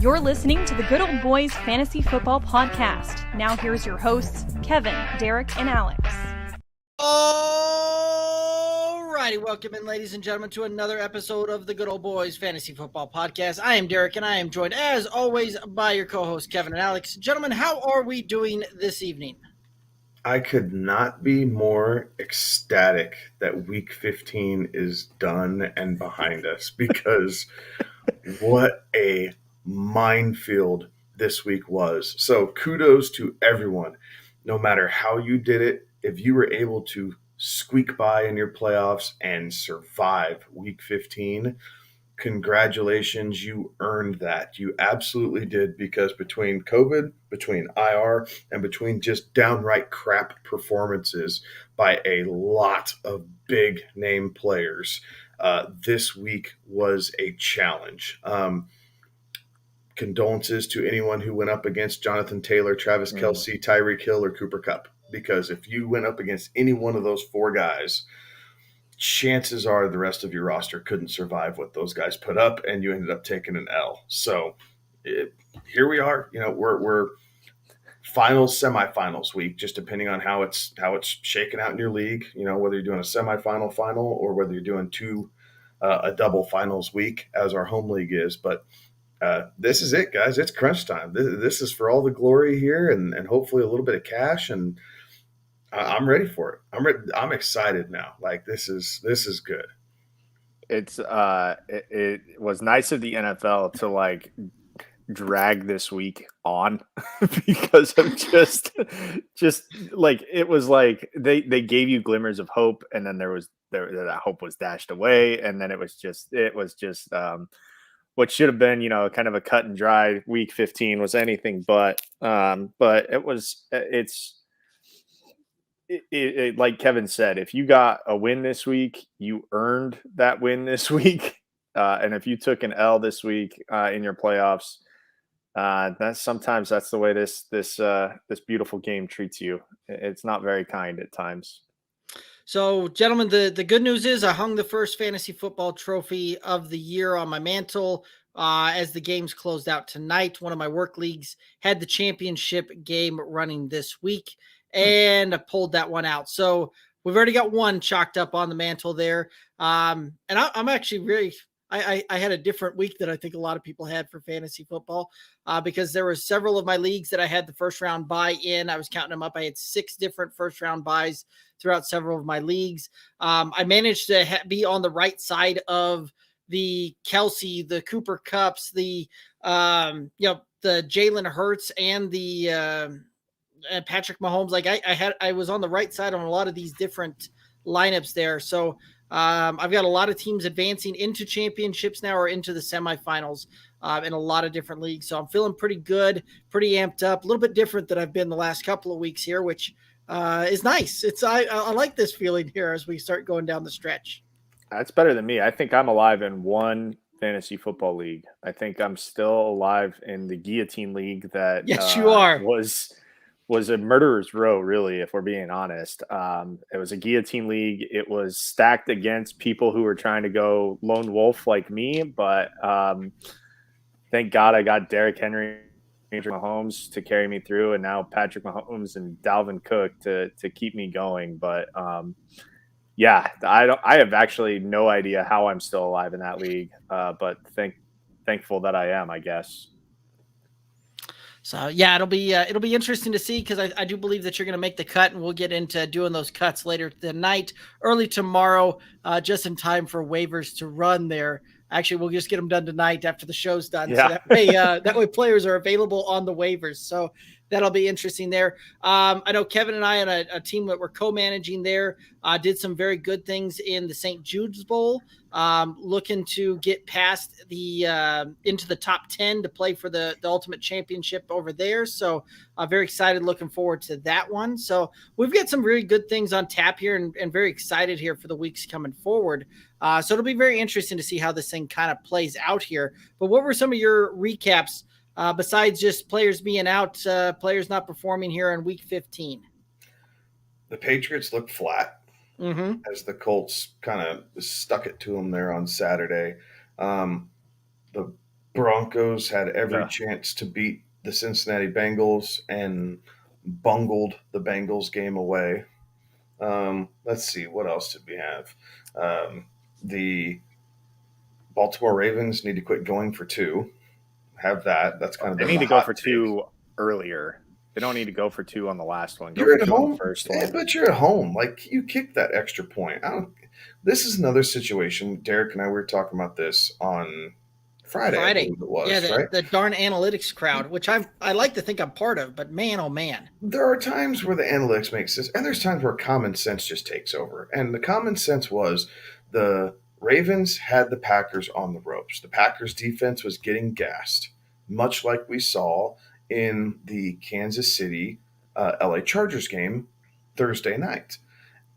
You're listening to the Good Old Boys Fantasy Football Podcast. Now here's your hosts, Kevin, Derek, and Alex. Alrighty, welcome in, ladies and gentlemen, to another episode of the Good Old Boys Fantasy Football Podcast. I am Derek, and I am joined, as always, by your co-hosts, Kevin and Alex. Gentlemen, how are we doing this evening? I could not be more ecstatic that Week 15 is done and behind us, because what a minefield this week was. So kudos to everyone. No matter how you did it, if you were able to squeak by in your playoffs and survive Week 15, congratulations, you earned that. You absolutely did, because between COVID, between IR, and between just downright crap performances by a lot of big name players, this week was a challenge. Condolences to anyone who went up against Jonathan Taylor, Travis Kelce, Tyreek Hill, or Cooper Kupp, because if you went up against any one of those four guys, chances are the rest of your roster couldn't survive what those guys put up, and you ended up taking an L. So here we are. You know, we're finals, semifinals week, just depending on how it's shaken out in your league. You know, whether you're doing a semifinal final or whether you're doing a double finals week, as our home league is. But this is it, guys. It's crunch time. This is for all the glory here, and hopefully a little bit of cash. And I'm ready for it. I'm excited now. Like, this is good. It's it was nice of the NFL to like drag this week on because of just like, it was like they gave you glimmers of hope, and then that hope was dashed away, and then it was just what should have been, you know, kind of a cut and dry Week 15 was anything but it, like Kevin said, if you got a win this week, you earned that win this week. And if you took an L this week in your playoffs, that's the way this beautiful game treats you. It's not very kind at times. So, gentlemen, the good news is I hung the first fantasy football trophy of the year on my mantle as the games closed out tonight. One of my work leagues had the championship game running this week, and I pulled that one out. So we've already got one chalked up on the mantle there. And I'm actually really – I had a different week than I think a lot of people had for fantasy football because there were several of my leagues that I had the first round bye in. I was counting them up. I had 6 different first round buys throughout several of my leagues. I managed to be on the right side of the Kelce, the Cooper Kupps, the Jalen Hurts, and the Patrick Mahomes. Like I was on the right side on a lot of these different lineups there. So I've got a lot of teams advancing into championships now or into the semifinals in a lot of different leagues. So I'm feeling pretty good, pretty amped up, a little bit different than I've been the last couple of weeks here, which is nice. I like this feeling here as we start going down the stretch. That's better than me. I think I'm alive in one fantasy football league. I think I'm still alive in the guillotine league that yes, you are. was a murderer's row, really, if we're being honest. It was a guillotine league. It was stacked against people who were trying to go lone wolf like me, but thank God I got Derrick Henry, Patrick Mahomes to carry me through, and now Patrick Mahomes and Dalvin Cook to keep me going. But yeah, I have actually no idea how I'm still alive in that league, but thankful that I am, I guess. So yeah, it'll be interesting to see, because I do believe that you're going to make the cut, and we'll get into doing those cuts later tonight, early tomorrow, just in time for waivers to run there. Actually, we'll just get them done tonight after the show's done. Yeah. So that way players are available on the waivers. So that'll be interesting there. I know Kevin and I and a team that we're co-managing there did some very good things in the St. Jude's Bowl, looking to get past into the top 10 to play for the ultimate championship over there. So very excited, looking forward to that one. So we've got some really good things on tap here, and very excited here for the weeks coming forward. So it'll be very interesting to see how this thing kind of plays out here. But what were some of your recaps besides just players being out, players not performing here in Week 15? The Patriots looked flat as the Colts kind of stuck it to them there on Saturday. The Broncos had every chance to beat the Cincinnati Bengals and bungled the Bengals game away. Let's see, what else did we have? The Baltimore Ravens need to quit going for two. Have that. That's kind of They need to go for two earlier. They don't need to go for two on the last one. Go You're for at two home, on the first one. but you're at home. Like, you kick that extra point. This is another situation. Derek and I were talking about this on Friday. I believe it was, right? The darn analytics crowd, which I like to think I'm part of, but man, oh man. There are times where the analytics makes sense, and there's times where common sense just takes over. And the common sense was the Ravens had the Packers on the ropes. The Packers defense was getting gassed, much like we saw in the Kansas City LA Chargers game Thursday night.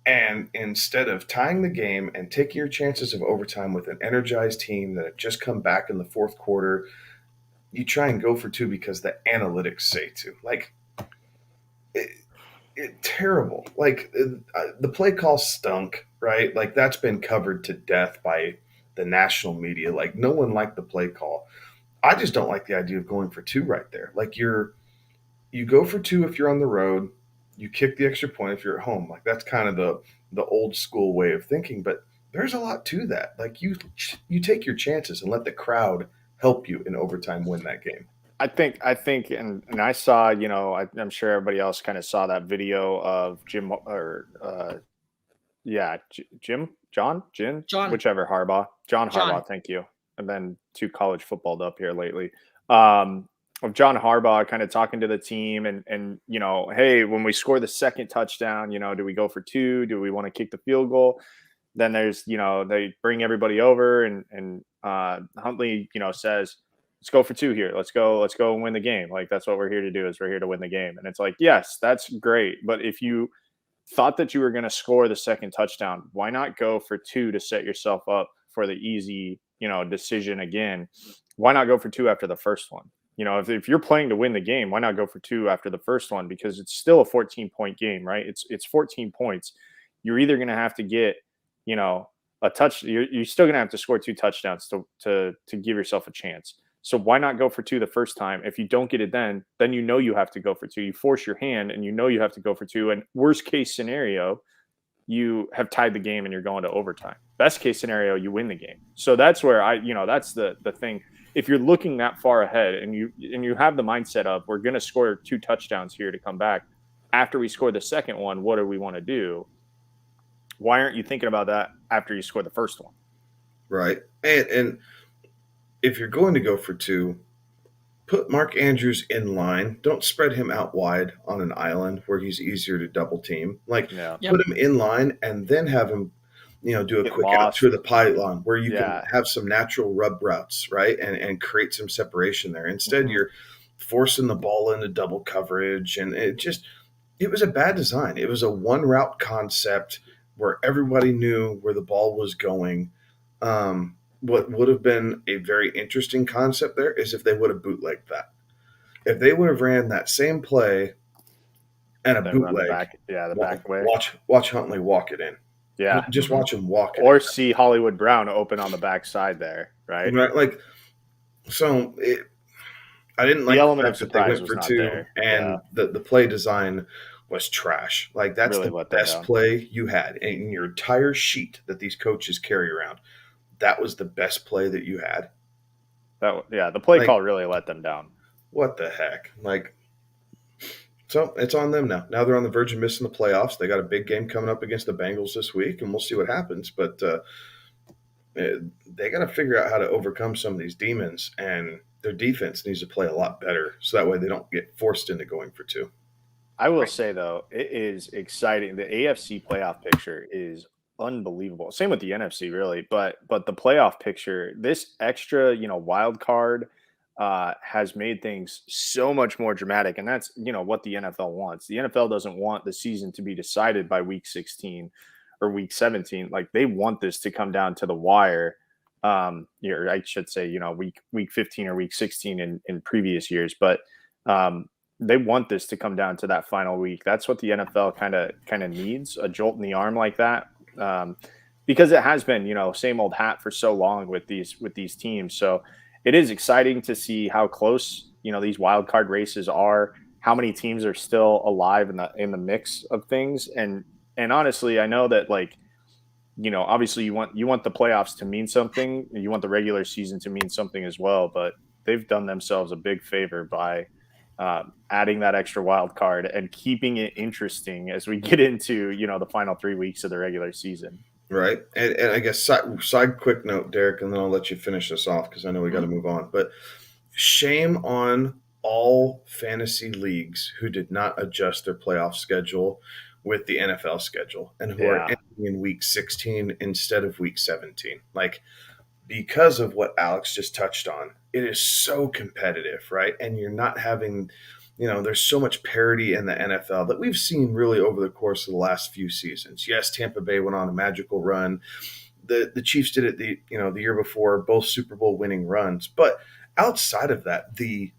And instead of tying the game and taking your chances of overtime with an energized team that had just come back in the fourth quarter, you try and go for two because the analytics say to. Like, terrible. Like, the play call stunk, right? Like, that's been covered to death by the national media. Like, no one liked the play call. I just don't like the idea of going for two right there. Like, you go for two if you're on the road. You kick the extra point if you're at home. Like, that's kind of the old school way of thinking, but there's a lot to that. Like, you take your chances and let the crowd help you in overtime win that game. I think, and I saw, I'm sure everybody else kind of saw that video of John, whichever, Harbaugh, thank you. I've been too college footballed up here lately. Of John Harbaugh kind of talking to the team and hey, when we score the second touchdown, do we go for two? Do we want to kick the field goal? Then there's, they bring everybody over and Huntley, says, let's go for two here. Let's go and win the game. Like, that's what we're here to do, is we're here to win the game. And it's like, yes, that's great. But if you thought that you were going to score the second touchdown, why not go for two to set yourself up for the easy, decision again? Why not go for two after the first one? If you're playing to win the game, why not go for two after the first one? Because it's still a 14-point game, right? It's 14 points. You're either going to have to get, a touch. You're still going to have to score two touchdowns to give yourself a chance. So why not go for two the first time? If you don't get it then you have to go for two. You force your hand and you have to go for two. And worst case scenario, you have tied the game and you're going to overtime. Best case scenario, you win the game. So that's where that's the thing. If you're looking that far ahead and you have the mindset of, we're going to score two touchdowns here to come back after we score the second one, what do we want to do? Why aren't you thinking about that after you score the first one? Right. And if you're going to go for two, put Mark Andrews in line. Don't spread him out wide on an island where he's easier to double team. Put him in line and then have him, do a quick out to the pylon where you can have some natural rub routes, right? And create some separation there. Instead, you're forcing the ball into double coverage. And it was a bad design. It was a one route concept where everybody knew where the ball was going. What would have been a very interesting concept there is if they would have bootlegged that. If they would have ran that same play and a bootleg, the back way. Watch Huntley walk it in. Yeah, just watch him walk it. Or see Hollywood Brown open on the backside there, right? Right, like so. I didn't like the element fact of that they surprise went for was two, not there. and the play design was trash. Like, that's Really the best play you had in your entire sheet that these coaches carry around. That was the best play that you had. The play call really let them down. What the heck? So it's on them now. Now they're on the verge of missing the playoffs. They got a big game coming up against the Bengals this week, and we'll see what happens. But they got to figure out how to overcome some of these demons, and their defense needs to play a lot better so that way they don't get forced into going for two. I will say, though, it is exciting. The AFC playoff picture is unbelievable. Same with the NFC, really, but the playoff picture, this extra, wild card has made things so much more dramatic, and that's what the NFL wants. The NFL doesn't want the season to be decided by week 16 or week 17. Like, they want this to come down to the wire. I should say, week 15 or week 16 in previous years, but they want this to come down to that final week. That's what the NFL kind of needs, a jolt in the arm like that. Because it has been, same old hat for so long with these teams. So it is exciting to see how close, these wild card races are, how many teams are still alive in the mix of things. And honestly, I know that obviously you want the playoffs to mean something. You want the regular season to mean something as well, but they've done themselves a big favor by adding that extra wild card and keeping it interesting as we get into, the final 3 weeks of the regular season. Right. And I guess side quick note, Derek, and then I'll let you finish this off because I know we got to move on. But shame on all fantasy leagues who did not adjust their playoff schedule with the NFL schedule and who are ending in week 16 instead of week 17. Because of what Alex just touched on, it is so competitive, right? And you're not having, there's so much parity in the NFL that we've seen really over the course of the last few seasons. Yes, Tampa Bay went on a magical run. The Chiefs did it the year before, both Super Bowl winning runs. But outside of that, the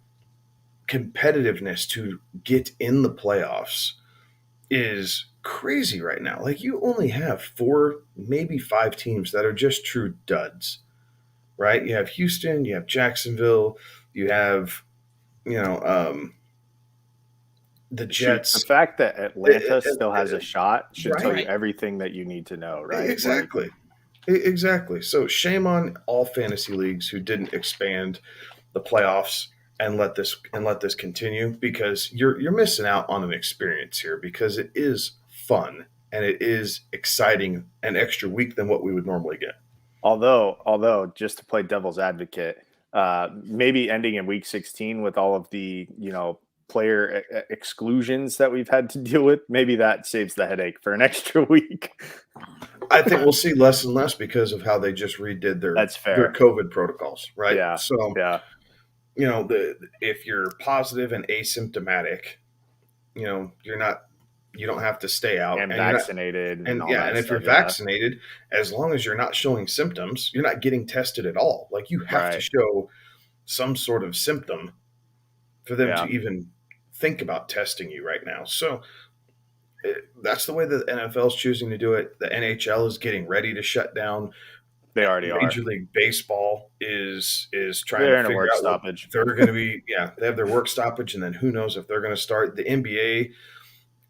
competitiveness to get in the playoffs is crazy right now. You only have 4, maybe 5 teams that are just true duds. Right? You have Houston, you have Jacksonville, you have, the Jets. The fact that Atlanta still has a shot should right. tell you everything that you need to know, right? Exactly. Exactly. So shame on all fantasy leagues who didn't expand the playoffs and let this continue, because you're missing out on an experience here, because it is fun and it is exciting, an extra week than what we would normally get. Although, just to play devil's advocate, maybe ending in week 16 with all of the, player exclusions that we've had to deal with, maybe that saves the headache for an extra week. I think we'll see less and less because of how they just redid their COVID protocols, right? Yeah. So, if you're positive and asymptomatic, you don't have to stay out and vaccinated. And if you're vaccinated, as long as you're not showing symptoms, you're not getting tested at all. You have to show some sort of symptom for them to even think about testing you right now. So that's the way the NFL is choosing to do it. The NHL is getting ready to shut down. They already are. Major League Baseball is trying to figure work out stoppage. They're going to be they have their work stoppage, and then who knows if they're going to start. The NBA,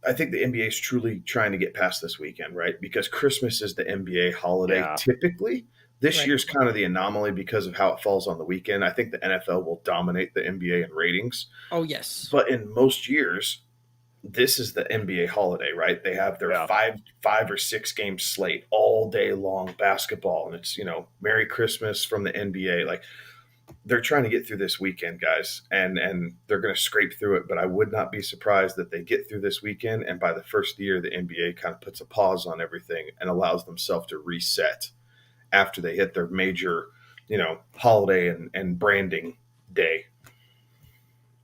I think the NBA is truly trying to get past this weekend, right? Because Christmas is the NBA holiday typically. This year's kind of the anomaly because of how it falls on the weekend. I think the NFL will dominate the NBA in ratings. Oh, yes. But in most years, this is the NBA holiday, right? They have their 5 or 6 game slate all day long basketball. And it's, Merry Christmas from the NBA. They're trying to get through this weekend, guys, and they're going to scrape through it. But I would not be surprised that they get through this weekend, and by the first of the year, the NBA kind of puts a pause on everything and allows themselves to reset after they hit their major, holiday and branding day.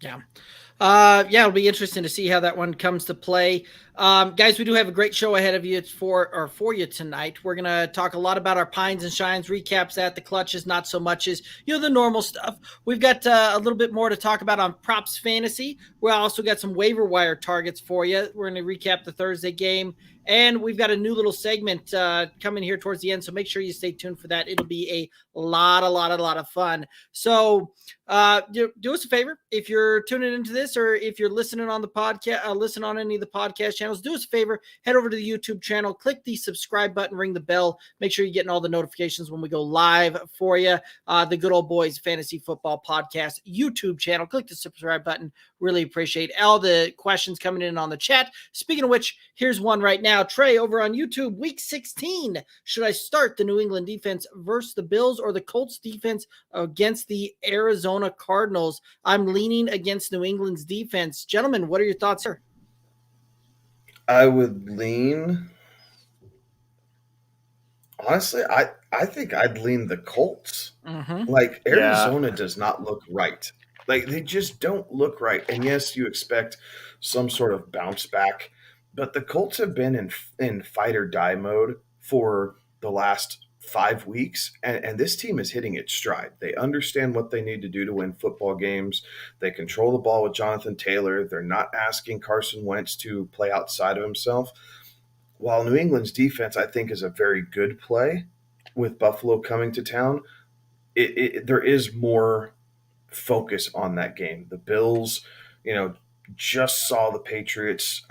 Yeah. It'll be interesting to see how that one comes to play. Guys, we do have a great show ahead of you for you tonight. We're going to talk a lot about our pines and shines, recaps that, the clutches, not so much as, the normal stuff. We've got a little bit more to talk about on props fantasy. We also got some waiver wire targets for you. We're going to recap the Thursday game. And we've got a new little segment coming here towards the end, so make sure you stay tuned for that. It'll be a lot of fun. So do us a favor. If you're tuning into this, or if you're listening on the podcast, listen on any of the podcast channels, do us a favor, head over to the YouTube channel, click the subscribe button, ring the bell, make sure you're getting all the notifications when we go live for you. The Good Old Boys Fantasy Football Podcast YouTube channel, click the subscribe button. Really appreciate all the questions coming in on the chat. Speaking of which, here's one right now. Trey over on YouTube, week 16. Should I start the New England defense versus the Bills or the Colts defense against the Arizona Cardinals? I'm leaning against New England's defense. Gentlemen, what are your thoughts here? I would lean. Honestly, I think I'd lean the Colts. Mm-hmm. Arizona does not look right. They just don't look right. And yes, you expect some sort of bounce back, but the Colts have been in fight or die mode for the last 5 weeks, and this team is hitting its stride. They understand what they need to do to win football games. They control the ball with Jonathan Taylor. They're not asking Carson Wentz to play outside of himself. While New England's defense, I think, is a very good play with Buffalo coming to town, there is more focus on that game. The Bills, just saw the Patriots,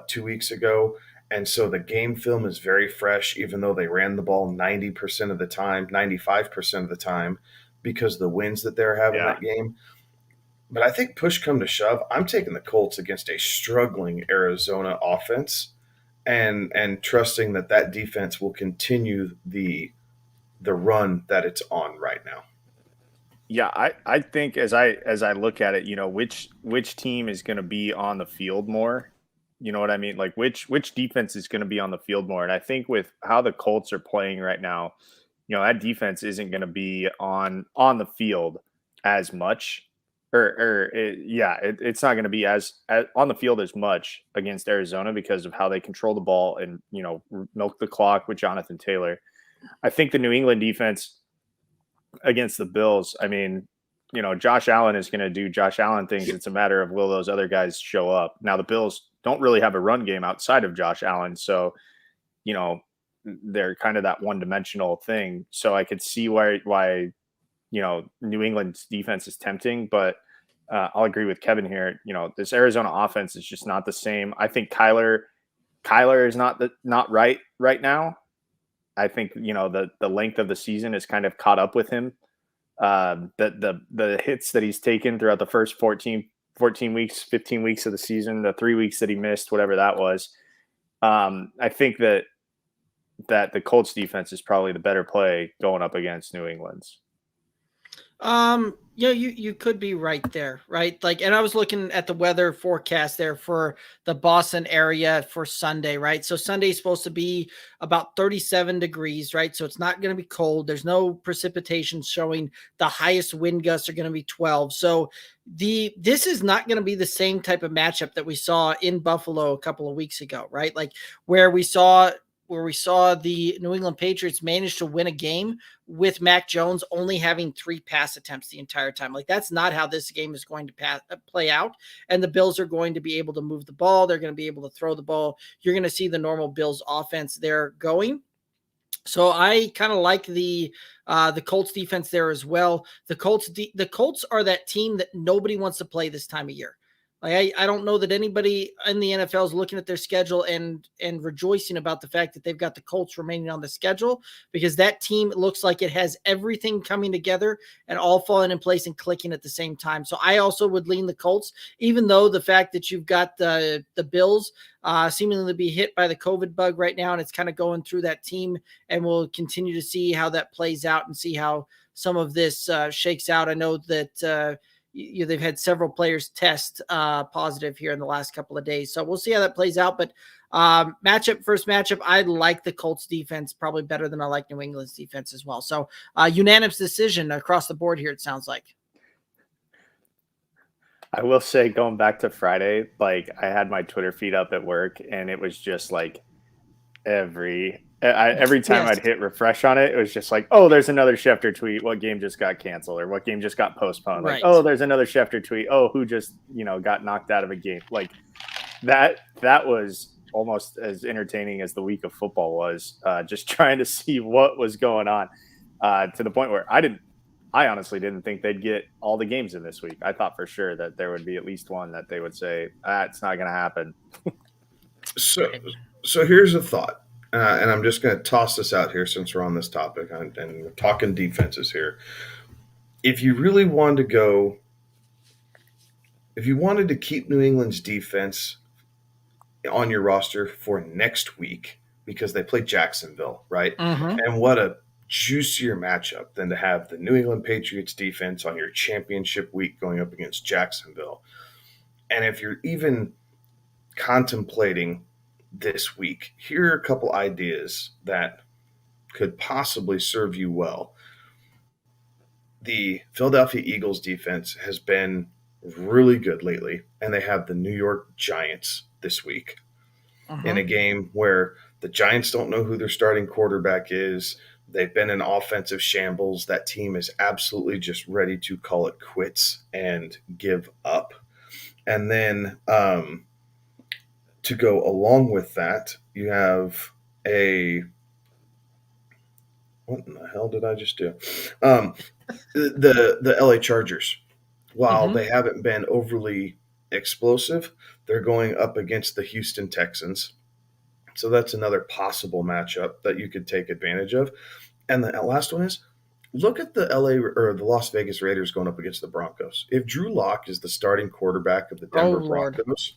2 weeks ago. And so the game film is very fresh, even though they ran the ball 90% of the time, 95% of the time, because of the wins that they're having that game. But I think push come to shove, I'm taking the Colts against a struggling Arizona offense and trusting that defense will continue the run that it's on right now. Yeah, I think as I look at it, which team is going to be on the field more? You know what I mean? Like which defense is going to be on the field more? And I think with how the Colts are playing right now, that defense isn't going to be on the field as much, it's not going to be as on the field as much against Arizona because of how they control the ball and milk the clock with Jonathan Taylor. I think the New England defense against the Bills, I mean, Josh Allen is going to do Josh Allen things. It's a matter of will those other guys show up. Now the Bills don't really have a run game outside of Josh Allen, so they're kind of that one-dimensional thing. So I could see why New England's defense is tempting, but I'll agree with Kevin here. This Arizona offense is just not the same. I think Kyler is not right now. I think the length of the season is kind of caught up with him. The hits that he's taken throughout the first 14 weeks, 15 weeks of the season, the 3 weeks that he missed, whatever that was. I think that the Colts defense is probably the better play going up against New England's. You could be right there, right? Like, and I was looking at the weather forecast there for the Boston area for Sunday, right? So Sunday is supposed to be about 37 degrees, right? So it's not going to be cold. There's no precipitation showing. The highest wind gusts are going to be 12. So this is not going to be the same type of matchup that we saw in Buffalo a couple of weeks ago, right? Like where we saw the New England Patriots manage to win a game with Mac Jones only having 3 pass attempts the entire time. Like that's not how this game is going to play out. And the Bills are going to be able to move the ball. They're going to be able to throw the ball. You're going to see the normal Bills offense there going. So I kind of like the Colts defense there as well. The Colts are that team that nobody wants to play this time of year. Like I don't know that anybody in the NFL is looking at their schedule and rejoicing about the fact that they've got the Colts remaining on the schedule, because that team looks like it has everything coming together and all falling in place and clicking at the same time. So I also would lean the Colts, even though the fact that you've got the Bills seemingly be hit by the COVID bug right now, and it's kind of going through that team, and we'll continue to see how that plays out and see how some of this shakes out. I know that they've had several players test positive here in the last couple of days. So we'll see how that plays out. But first matchup, I like the Colts defense probably better than I like New England's defense as well. So unanimous decision across the board here, it sounds like. I will say, going back to Friday, like I had my Twitter feed up at work and it was just like every time I'd hit refresh on it, it was just like, oh, there's another Schefter tweet. What game just got canceled or what game just got postponed? Like, oh, there's another Schefter tweet. Oh, who just, got knocked out of a game? Like that was almost as entertaining as the week of football was, just trying to see what was going on, to the point where I honestly didn't think they'd get all the games in this week. I thought for sure that there would be at least one that they would say, it's not going to happen. So here's a thought. And I'm just going to toss this out here since we're on this topic and we're talking defenses here. If you really wanted to keep New England's defense on your roster for next week, because they play Jacksonville, right? Mm-hmm. And what a juicier matchup than to have the New England Patriots defense on your championship week going up against Jacksonville. And if you're even contemplating this week, here are a couple ideas that could possibly serve you well. The Philadelphia Eagles defense has been really good lately, and they have the New York Giants this week in a game where the Giants don't know who their starting quarterback is. They've been in offensive shambles. That team is absolutely just ready to call it quits and give up. And then to go along with that, you have a What in the hell did I just do? The LA Chargers, while they haven't been overly explosive, they're going up against the Houston Texans. So that's another possible matchup that you could take advantage of. And the last one is, look at the LA or the Las Vegas Raiders going up against the Broncos. If Drew Lock is the starting quarterback of the Denver Broncos,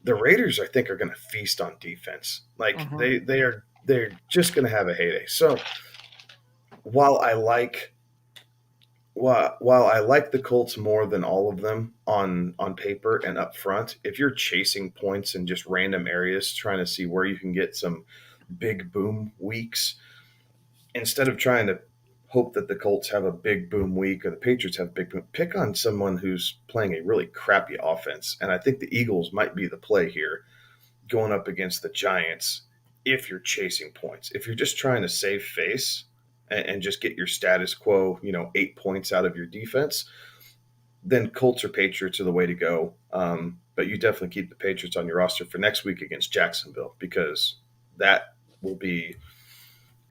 the Raiders, I think, are going to feast on defense. Like they're just going to have a heyday. So while I like the Colts more than all of them on paper and up front, if you're chasing points in just random areas, trying to see where you can get some big boom weeks, instead of trying to hope that the Colts have a big boom week or the Patriots have a big boom, pick on someone who's playing a really crappy offense. And I think the Eagles might be the play here going up against the Giants if you're chasing points. If you're just trying to save face and just get your status quo, 8 points out of your defense, then Colts or Patriots are the way to go. But you definitely keep the Patriots on your roster for next week against Jacksonville, because that will be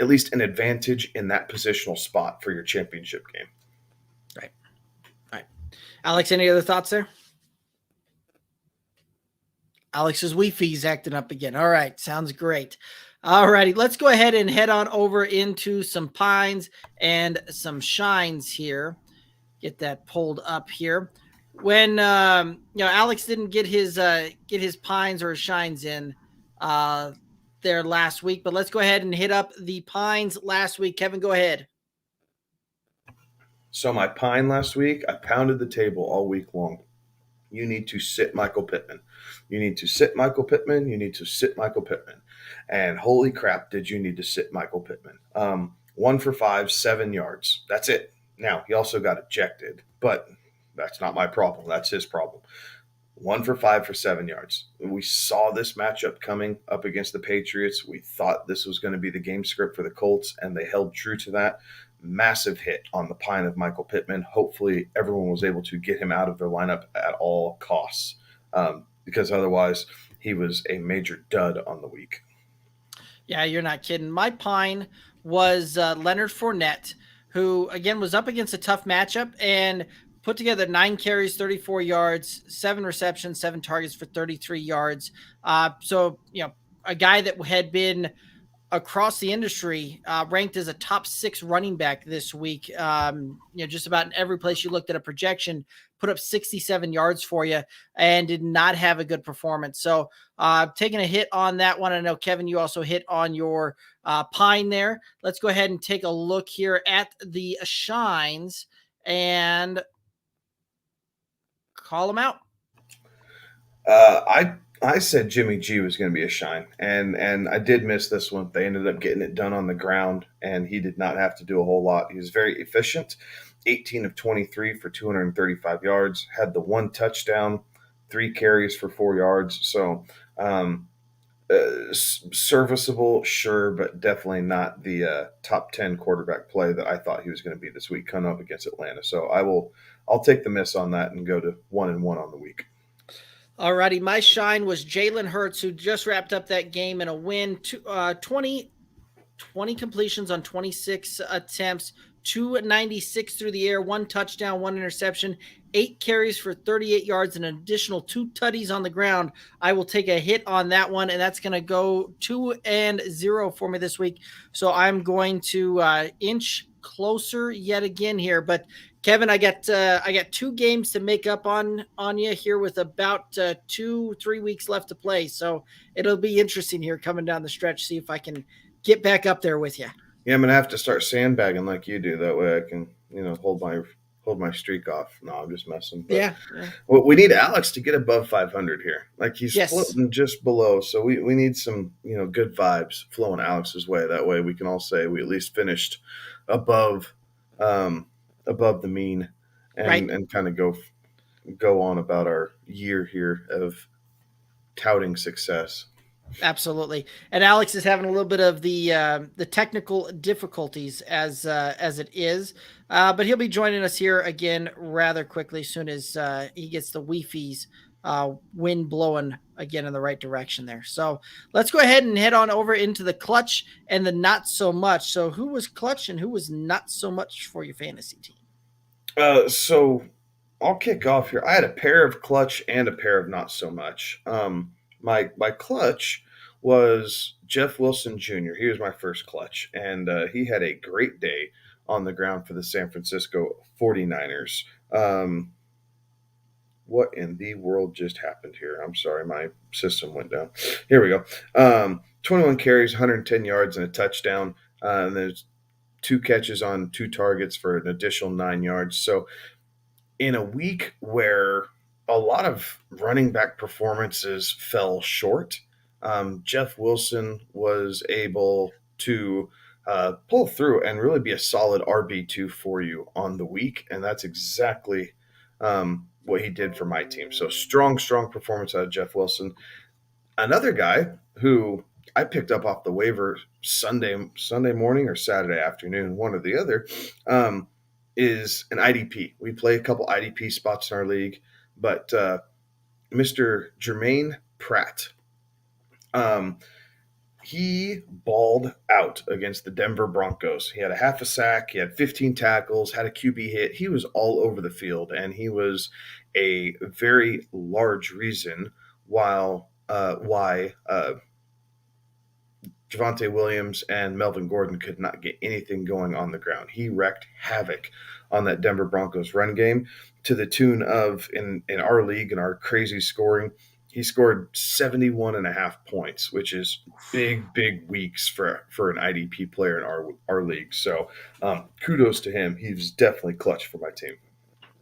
at least an advantage in that positional spot for your championship game. Right. All right. Alex, any other thoughts there? Alex's Wi-Fi's acting up again. All right. Sounds great. All righty. Let's go ahead and head on over into some pines and some shines here. Get that pulled up here. When Alex didn't get his pines or his shines in there last week, but let's go ahead and hit up the pines last week. Kevin, go ahead. So my pine last week, I pounded the table all week long. You need to sit Michael Pittman. You need to sit Michael Pittman. You need to sit Michael Pittman. And holy crap, did you need to sit Michael Pittman. 1 for 5, 7 yards. That's it. Now, he also got ejected, but that's not my problem. That's his problem. 1 for 5 for 7 yards. We saw this matchup coming up against the Patriots. We thought this was going to be the game script for the Colts, and they held true to that. Massive hit on the pine of Michael Pittman. Hopefully everyone was able to get him out of their lineup at all costs, because otherwise he was a major dud on the week. Yeah, you're not kidding. My pine was Leonard Fournette, who, again, was up against a tough matchup and put together 9 carries, 34 yards, 7 receptions, 7 targets for 33 yards. So, a guy that had been across the industry ranked as a top 6 running back this week. Just about in every place you looked at a projection, put up 67 yards for you and did not have a good performance. So taking a hit on that one. I know, Kevin, you also hit on your pine there. Let's go ahead and take a look here at the shines and call them out. I said Jimmy G was going to be a shine, and I did miss this one. They ended up getting it done on the ground, and he did not have to do a whole lot. He was very efficient, 18 of 23 for 235 yards, had the 1 touchdown, 3 carries for 4 yards. So serviceable, sure, but definitely not the top 10 quarterback play that I thought he was going to be this week coming up against Atlanta. So I'll take the miss on that and go to 1-1 on the week. All righty. My shine was Jalen Hurts, who just wrapped up that game in a win. 20 completions on 26 attempts, 296 through the air, 1 touchdown, 1 interception, 8 carries for 38 yards, and an additional 2 tutties on the ground. I will take a hit on that one, and that's going to go 2-0 for me this week. So I'm going to inch closer yet again here. But Kevin, I got 2 games to make up on you here with about 2-3 weeks left to play. So it'll be interesting here coming down the stretch. See if I can get back up there with you. Yeah, I'm gonna have to start sandbagging like you do. That way I can, hold my streak off. No, I'm just messing. But, yeah. Well, we need Alex to get above 500 here. Like he's floating just below. So we need some, good vibes flowing Alex's way. That way we can all say we at least finished above the mean and kind of go on about our year here of touting success. Absolutely. And Alex is having a little bit of the technical difficulties as it is, but he'll be joining us here again rather quickly as soon as he gets the Wi-Fi's wind blowing again in the right direction there. So let's go ahead and head on over into the clutch and the not so much. So who was clutch and who was not so much for your fantasy team? So I'll kick off here. I had a pair of clutch and a pair of not so much. My clutch was Jeff Wilson Jr. He was my first clutch, and he had a great day on the ground for the San Francisco 49ers. What in the world just happened here? I'm sorry, my system went down. Here we go. 21 carries, 110 yards, and a touchdown. And there's 2 catches on 2 targets for an additional 9 yards. So in a week where a lot of running back performances fell short, Jeff Wilson was able to pull through and really be a solid RB2 for you on the week. And that's exactly what he did for my team. So strong performance out of Jeff Wilson. Another guy who I picked up off the waiver Sunday morning or Saturday afternoon, one or the other, is an IDP. We play a couple IDP spots in our league, but Mr. Jermaine Pratt, he balled out against the Denver Broncos. He had a half a sack. He had 15 tackles, had a QB hit. He was all over the field, and he was a very large reason why Javonte Williams and Melvin Gordon could not get anything going on the ground. He wreaked havoc on that Denver Broncos run game to the tune of, in our league, in our crazy scoring, he scored 71.5 points, which is big weeks for an IDP player in our league. So kudos to him. He was definitely clutch for my team.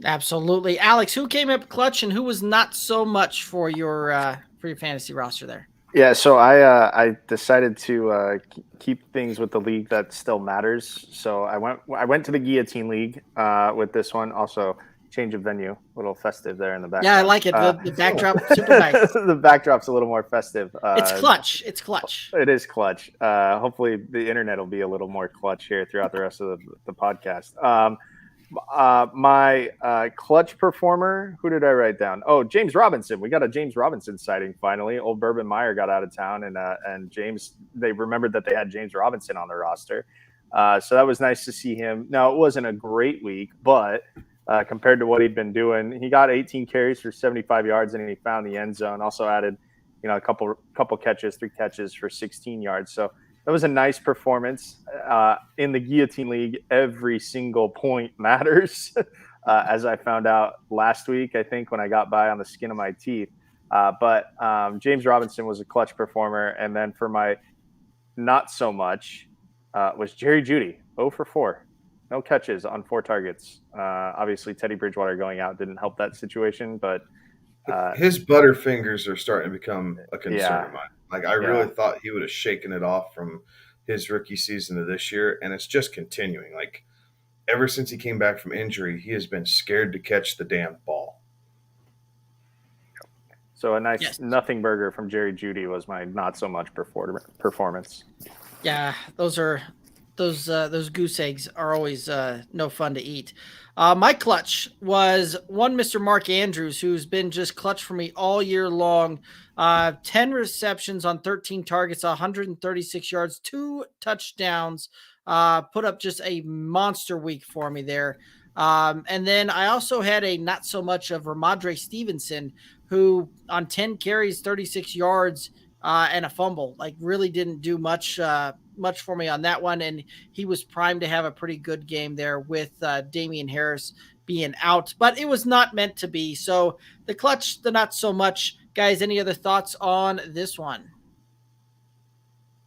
Absolutely. Alex, who came up clutch and who was not so much for your fantasy roster there? Yeah, so I decided to keep things with the league that still matters. So I went to the Guillotine League with this one. Also, change of venue, a little festive there in the background. Yeah, I like it. The backdrop, super nice. The backdrop's a little more festive. It's clutch. It's clutch. It is clutch. Hopefully, the internet will be a little more clutch here throughout the rest of the podcast. My clutch performer, who did I write down? Oh, James Robinson. We got a James Robinson sighting finally. Old Bourbon Meyer got out of town, and James, they remembered that they had James Robinson on their roster. So that was nice to see him. Now, it wasn't a great week, but compared to what he'd been doing, he got 18 carries for 75 yards, and he found the end zone. Also added, a couple catches, 3 catches for 16 yards. So that was a nice performance. In the Guillotine League, every single point matters, as I found out last week, I think, when I got by on the skin of my teeth. But James Robinson was a clutch performer. And then for my not so much was Jerry Jeudy, 0 for 4. No catches on 4 targets. Obviously, Teddy Bridgewater going out didn't help that situation, but his butterfingers are starting to become a concern of mine. Like, I really thought he would have shaken it off from his rookie season to this year, and it's just continuing. Like, ever since he came back from injury, he has been scared to catch the damn ball. So a nice nothing burger from Jerry Jeudy was my not so much performance. Yeah, those goose eggs are always no fun to eat. My clutch was one Mr. Mark Andrews, who's been just clutch for me all year long. 10 receptions on 13 targets, 136 yards, 2 touchdowns. Put up just a monster week for me there. And then I also had a not so much of Ramondre Stevenson, who on 10 carries, 36 yards, and a fumble, like really didn't do much for me on that one. And he was primed to have a pretty good game there with Damian Harris being out, but it was not meant to be. So the clutch, the not so much. Guys, any other thoughts on this one?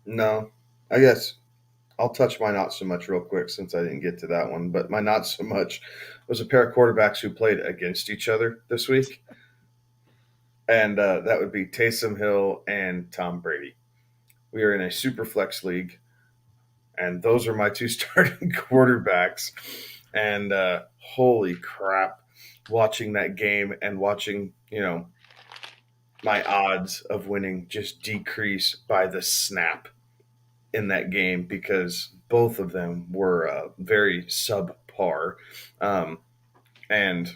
No, I guess I'll touch my not so much real quick since I didn't get to that one. But my not so much was a pair of quarterbacks who played against each other this week. And that would be Taysom Hill and Tom Brady. We are in a super flex league, and those are my 2 starting quarterbacks. And holy crap, watching that game and watching, my odds of winning just decrease by the snap in that game because both of them were very subpar. And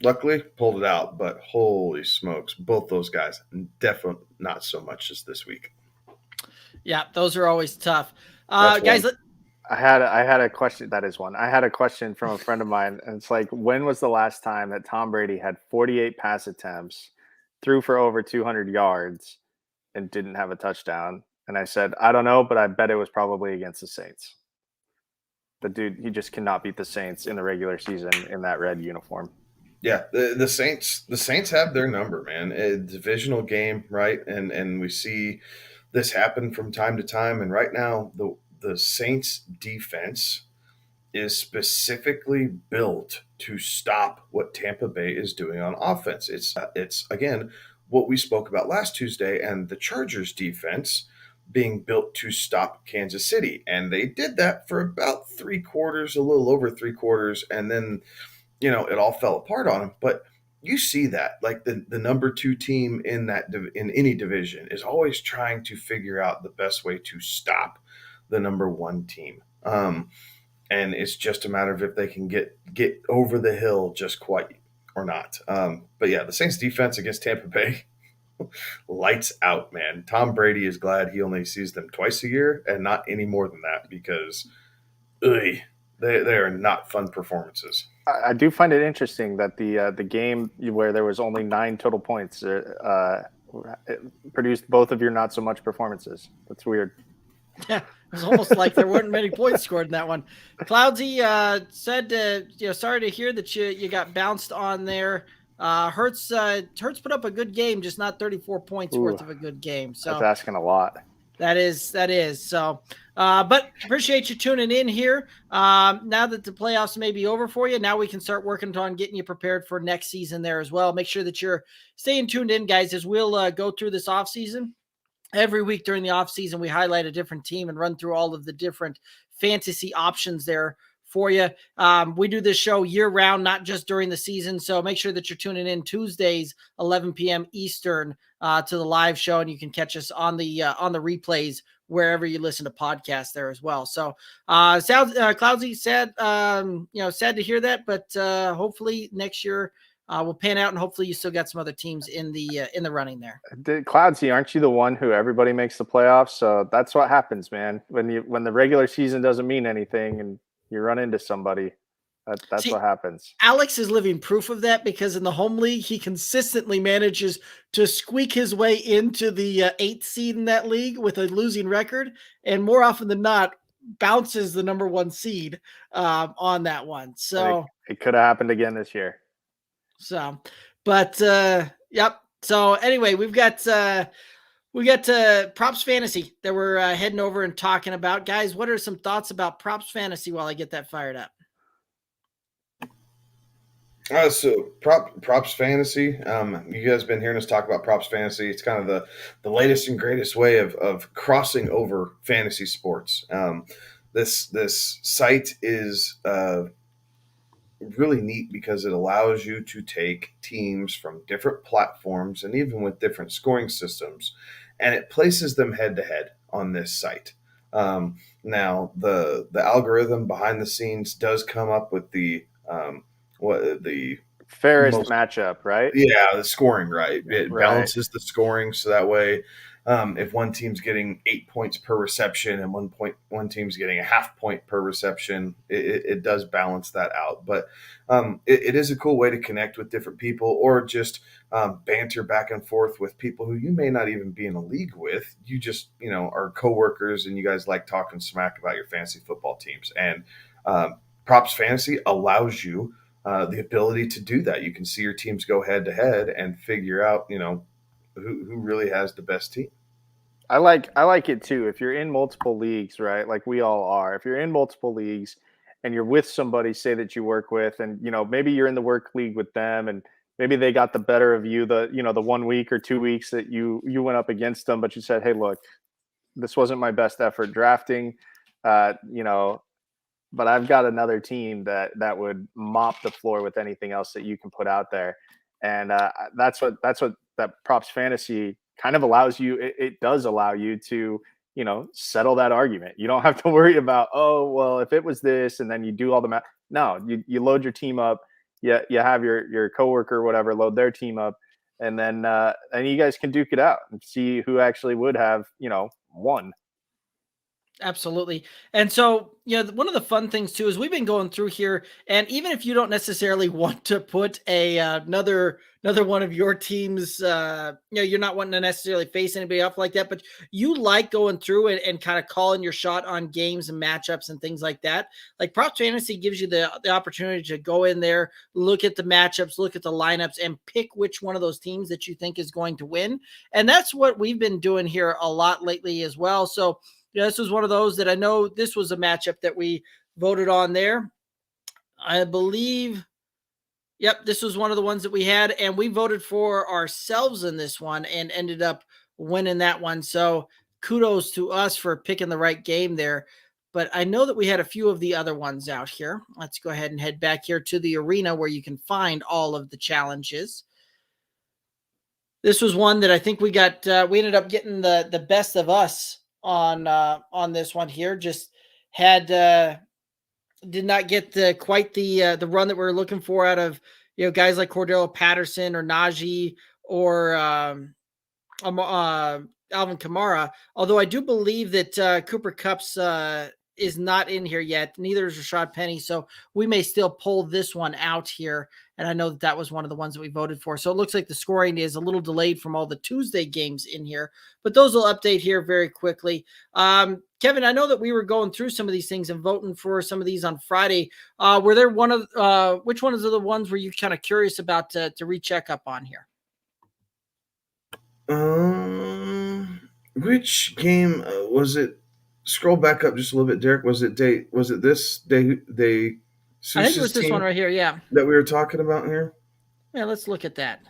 Luckily, pulled it out, but holy smokes, both those guys, definitely not so much as this week. Yeah, those are always tough. Guys, I had a question. That is one. I had a question from a friend of mine, and it's like, when was the last time that Tom Brady had 48 pass attempts, threw for over 200 yards, and didn't have a touchdown? And I said, I don't know, but I bet it was probably against the Saints. The dude, he just cannot beat the Saints in the regular season in that red uniform. Yeah, the Saints have their number, man. A divisional game, right? And we see this happen from time to time. And right now, the Saints defense is specifically built to stop what Tampa Bay is doing on offense. It's again what we spoke about last Tuesday, and the Chargers defense being built to stop Kansas City, and they did that for about 3/4, a little over 3/4, and then it all fell apart on them. But you see that, like the number 2 team in in any division is always trying to figure out the best way to stop the number 1 team. And it's just a matter of if they can get over the hill just quite or not. But yeah, the Saints defense against Tampa Bay, lights out, man. Tom Brady is glad he only sees them twice a year and not any more than that, because they are not fun performances. I do find it interesting that the game where there was only 9 total points produced both of your not so much performances. That's weird. Yeah, it was almost like there weren't many points scored in that one. Cloudsy said, sorry to hear that you got bounced on there. Hurts put up a good game, just not 34 points worth of a good game. So that's asking a lot. That is. So, but appreciate you tuning in here. Now that the playoffs may be over for you, now we can start working on getting you prepared for next season there as well. Make sure that you're staying tuned in, guys, as we'll go through this offseason. Every week during the offseason, we highlight a different team and run through all of the different fantasy options there for you. We do this show year round, not just during the season. So make sure that you're tuning in Tuesdays, 11 p.m. Eastern, to the live show, and you can catch us on the replays wherever you listen to podcasts there as well. So Cloudsy, sad to hear that, but hopefully next year will pan out, and hopefully you still got some other teams in the running there. Cloudsy, aren't you the one who everybody makes the playoffs? So that's what happens, man. When the regular season doesn't mean anything and you run into somebody, that's what happens. Alex is living proof of that, because in the home league, he consistently manages to squeak his way into the 8th seed in that league with a losing record, and more often than not bounces the number 1 seed on that one. So it could have happened again this year. So, but yep. So anyway, we got props fantasy that we're heading over and talking about. Guys, what are some thoughts about props fantasy while I get that fired up? So props fantasy. You guys been hearing us talk about props fantasy. It's kind of the latest and greatest way of crossing over fantasy sports. This site is really neat because it allows you to take teams from different platforms and even with different scoring systems, and it places them head to head on this site. Now the algorithm behind the scenes does come up with the fairest matchup, right? Yeah, the scoring, right? It balances the scoring, so that way, if one team's getting 8 points per reception and one team's getting a half point per reception, it does balance that out. But it is a cool way to connect with different people, or just banter back and forth with people who you may not even be in a league with. You just are coworkers, and you guys like talking smack about your fantasy football teams. And props fantasy allows you the ability to do that. You can see your teams go head to head and figure out, who really has the best team. I like it too. If you're in multiple leagues, right? Like we all are. If you're in multiple leagues and you're with somebody, say that you work with, and maybe you're in the work league with them, and maybe they got the better of you the 1 week or 2 weeks that you went up against them, but you said, hey, look, this wasn't my best effort drafting, but I've got another team that would mop the floor with anything else that you can put out there. And that's what that props fantasy kind of allows you. It does allow you to, settle that argument. You don't have to worry about, oh, well, if it was this, and then you do all the math. No, you load your team up, you have your coworker or whatever load their team up, and then you guys can duke it out and see who actually would have won. Absolutely. And so, one of the fun things too is we've been going through here, and even if you don't necessarily want to put another one of your teams, you're not wanting to necessarily face anybody up like that, but you like going through and kind of calling your shot on games and matchups and things like that. Like Props Fantasy gives you the opportunity to go in there, look at the matchups, look at the lineups, and pick which one of those teams that you think is going to win. And that's what we've been doing here a lot lately as well. So this was one of those that I know this was a matchup that we voted on there. I believe, this was one of the ones that we had, and we voted for ourselves in this one and ended up winning that one. So kudos to us for picking the right game there. But I know that we had a few of the other ones out here. Let's go ahead and head back here to the arena where you can find all of the challenges. This was one that I think we ended up getting the best of us on this one here. Just had did not get quite the run that we were looking for out of guys like Cordero Patterson or Najee or Alvin Kamara. Although I do believe that Cooper Kupp's is not in here yet. Neither is Rashad Penny. So we may still pull this one out here. And I know that was one of the ones that we voted for. So it looks like the scoring is a little delayed from all the Tuesday games in here, but those will update here very quickly. Kevin, I know that we were going through some of these things and voting for some of these on Friday. Were there which ones of the ones were you kind of curious about to recheck up on here? Which game was it? Scroll back up just a little bit, Derek. Was it this day? I think it was this one right here. Yeah, that we were talking about here. Yeah, let's look at that.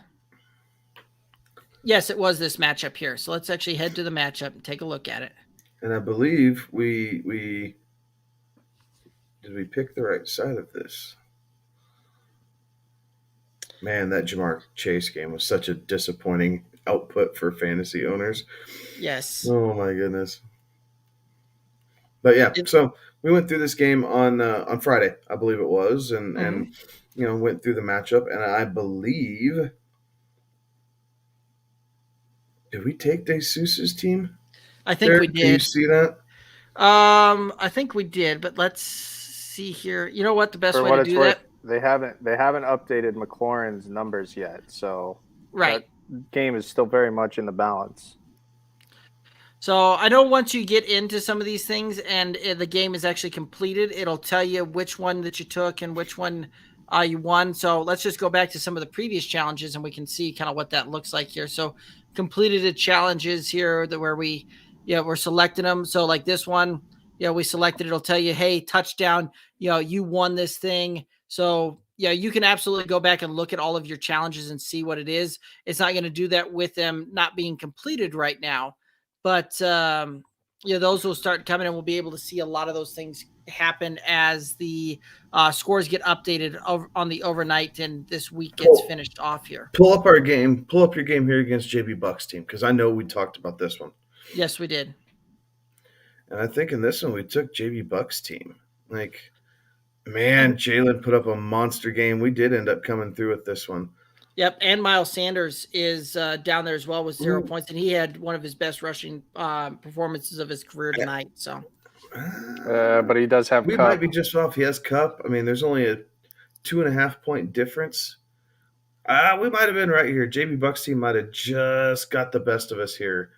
Yes, it was this matchup here. So let's actually head to the matchup and take a look at it. And I believe we pick the right side of this? Man, that Jamar Chase game was such a disappointing output for fantasy owners. Yes. Oh my goodness. But yeah, so we went through this game on Friday, I believe it was, and went through the matchup, and I believe, did we take DeSouza's team? I think we did. Can you see that? I think we did, but let's see here. You know what? The best way to do that? They haven't updated McLaurin's numbers yet, so right. That game is still very much in the balance. So I know once you get into some of these things and the game is actually completed, it'll tell you which one that you took and which one you won. So let's just go back to some of the previous challenges and we can see kind of what that looks like here. So completed the challenges here where we're selecting them. So like this one, we selected, it'll tell you, hey, touchdown, you won this thing. So you can absolutely go back and look at all of your challenges and see what it is. It's not going to do that with them not being completed right now. But, those will start coming and we'll be able to see a lot of those things happen as the scores get updated on the overnight and this week gets finished off here. Pull up your game here against JB Buck's team because I know we talked about this one. Yes, we did. And I think in this one we took JB Buck's team. Like, man, Jalen put up a monster game. We did end up coming through with this one. Yep, and Miles Sanders is down there as well with 0 points, and he had one of his best rushing performances of his career tonight. So, but he does have. We Cup. Might be just off. He has Cup. I mean, there's only a 2.5 point difference. We might have been right here. JB Buck's team might have just got the best of us here.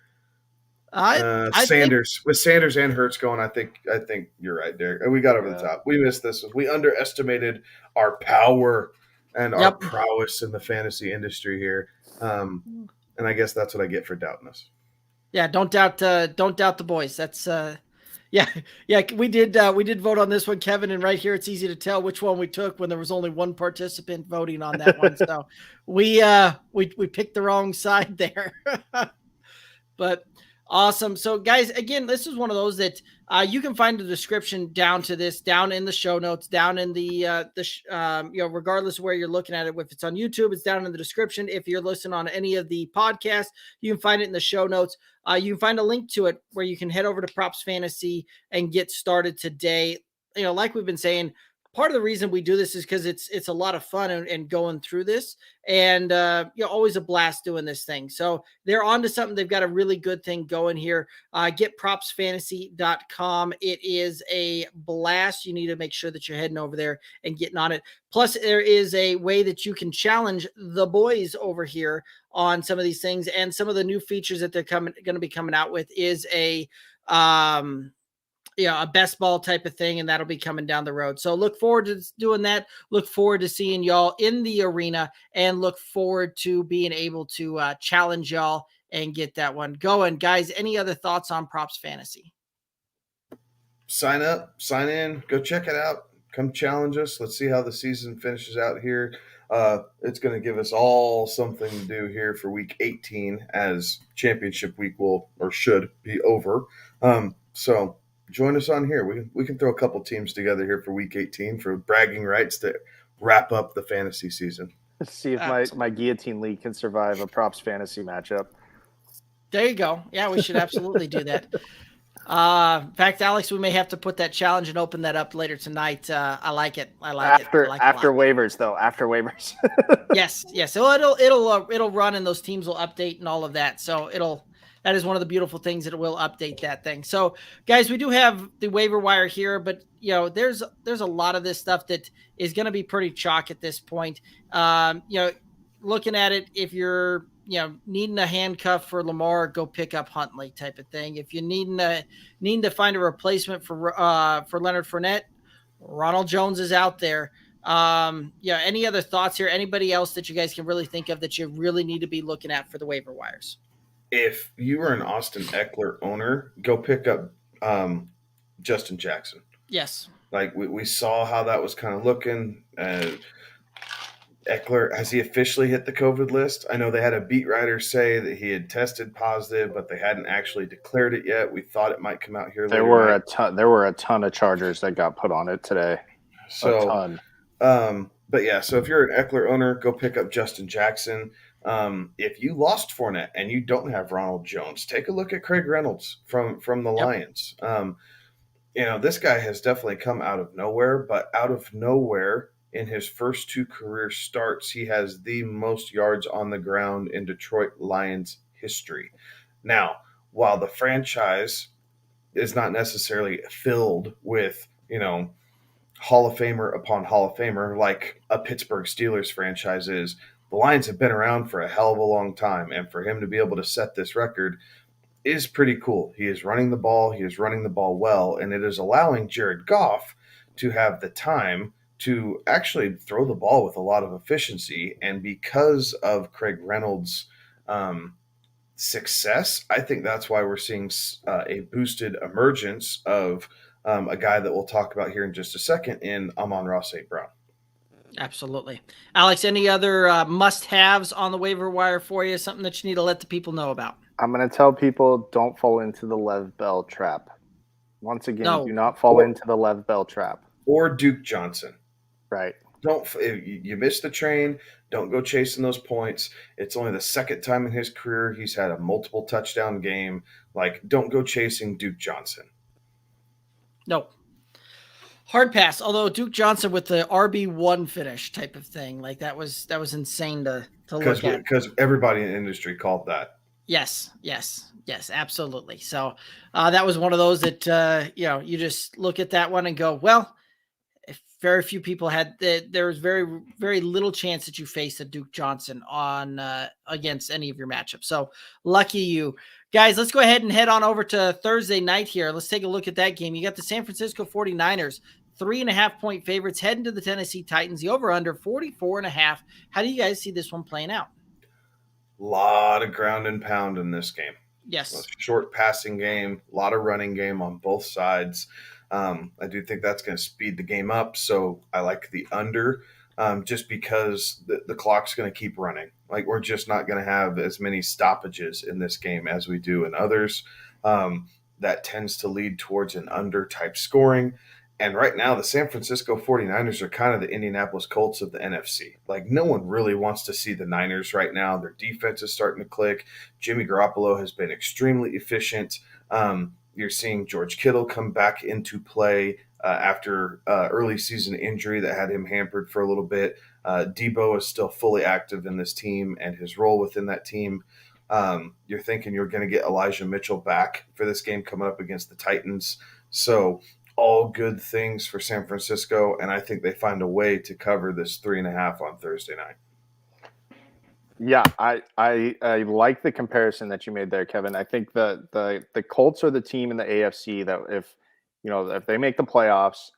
Sanders with Sanders and Hurts going. I think you're right, Derek. We got over the top. We missed this. We underestimated our power and our prowess in the fantasy industry here. And I guess that's what I get for doubting us. Yeah, don't doubt the boys. That's we did vote on this one, Kevin, and right here it's easy to tell which one we took when there was only one participant voting on that one. So we picked the wrong side there. But awesome. So guys, again, this is one of those that you can find the description down to this, down in the show notes, down in the regardless of where you're looking at it. If it's on YouTube, it's down in the description. If you're listening on any of the podcasts, you can find it in the show notes. You can find a link to it where you can head over to Props Fantasy and get started today. Like we've been saying, part of the reason we do this is because it's a lot of fun and going through this, and always a blast doing this thing. So they're onto something. They've got a really good thing going here. Getpropsfantasy.com. It is a blast. You need to make sure that you're heading over there and getting on it. Plus, there is a way that you can challenge the boys over here on some of these things, and some of the new features that they're going to be coming out with is a best ball type of thing, and that'll be coming down the road. So look forward to doing that. Look forward to seeing y'all in the arena, and look forward to being able to challenge y'all and get that one going. Guys, any other thoughts on Props Fantasy? Sign up, sign in, go check it out. Come challenge us. Let's see how the season finishes out here. It's going to give us all something to do here for week 18, as championship week should be over. So join us on here. We can throw a couple teams together here for week 18 for bragging rights to wrap up the fantasy season. Let's see if my guillotine league can survive a Props Fantasy matchup. There you go. Yeah, we should absolutely do that. In fact, Alex, we may have to put that challenge and open that up later tonight. I like it. After waivers, though. After waivers. Yes. So it'll run, and those teams will update and all of that. So that is one of the beautiful things, that it will update that thing. So, guys, we do have the waiver wire here, but there's a lot of this stuff that is going to be pretty chalk at this point. Looking at it, if you're needing a handcuff for Lamar, go pick up Huntley type of thing. If you needing to find a replacement for Leonard Fournette, Ronald Jones is out there. Any other thoughts here? Anybody else that you guys can really think of that you really need to be looking at for the waiver wires? If you were an Austin Eckler owner, go pick up Justin Jackson. Yes. Like we saw how that was kind of looking. Eckler, has he officially hit the COVID list? I know they had a beat writer say that he had tested positive, but they hadn't actually declared it yet. We thought it might come out here. There were a ton of charges that got put on it today. So, a ton. But yeah, so if you're an Eckler owner, go pick up Justin Jackson. If you lost Fournette and you don't have Ronald Jones, take a look at Craig Reynolds from the Lions. This guy has definitely come out of nowhere, but out of nowhere, in his first 2 career starts, he has the most yards on the ground in Detroit Lions history. Now, while the franchise is not necessarily filled with, Hall of Famer upon Hall of Famer like a Pittsburgh Steelers franchise is, the Lions have been around for a hell of a long time, and for him to be able to set this record is pretty cool. He is running the ball. He is running the ball well, and it is allowing Jared Goff to have the time to actually throw the ball with a lot of efficiency. And because of Craig Reynolds' success, I think that's why we're seeing a boosted emergence of a guy that we'll talk about here in just a second in Amon-Ra St. Brown. Absolutely. Alex, any other must-haves on the waiver wire for you? Something that you need to let the people know about? I'm going to tell people, don't fall into the Lev Bell trap. Once again, do not fall into the Lev Bell trap. Or Duke Johnson. Right. If you missed the train, don't go chasing those points. It's only the second time in his career he's had a multiple touchdown game. Don't go chasing Duke Johnson. No. Hard pass. Although Duke Johnson with the RB1 finish type of thing, that was insane to look at. Because everybody in the industry called that. Yes, absolutely. So that was one of those that you just look at that one and go, well, if very few people had, there was very, very little chance that you faced a Duke Johnson on against any of your matchups. So lucky you. Guys, let's go ahead and head on over to Thursday night here. Let's take a look at that game. You got the San Francisco 49ers, 3.5-point favorites heading to the Tennessee Titans. The over-under 44.5. How do you guys see this one playing out? A lot of ground and pound in this game. Yes. A short passing game, a lot of running game on both sides. I do think that's going to speed the game up, so I like the under just because the clock's going to keep running. We're just not going to have as many stoppages in this game as we do in others. That tends to lead towards an under-type scoring. And right now, the San Francisco 49ers are kind of the Indianapolis Colts of the NFC. No one really wants to see the Niners right now. Their defense is starting to click. Jimmy Garoppolo has been extremely efficient. You're seeing George Kittle come back into play. after early season injury that had him hampered for a little bit. Debo is still fully active in this team and his role within that team. You're thinking you're going to get Elijah Mitchell back for this game coming up against the Titans. So all good things for San Francisco, and I think they find a way to cover this 3.5 on Thursday night. Yeah, I like the comparison that you made there, Kevin. I think the Colts are the team in the AFC that if they make the playoffs,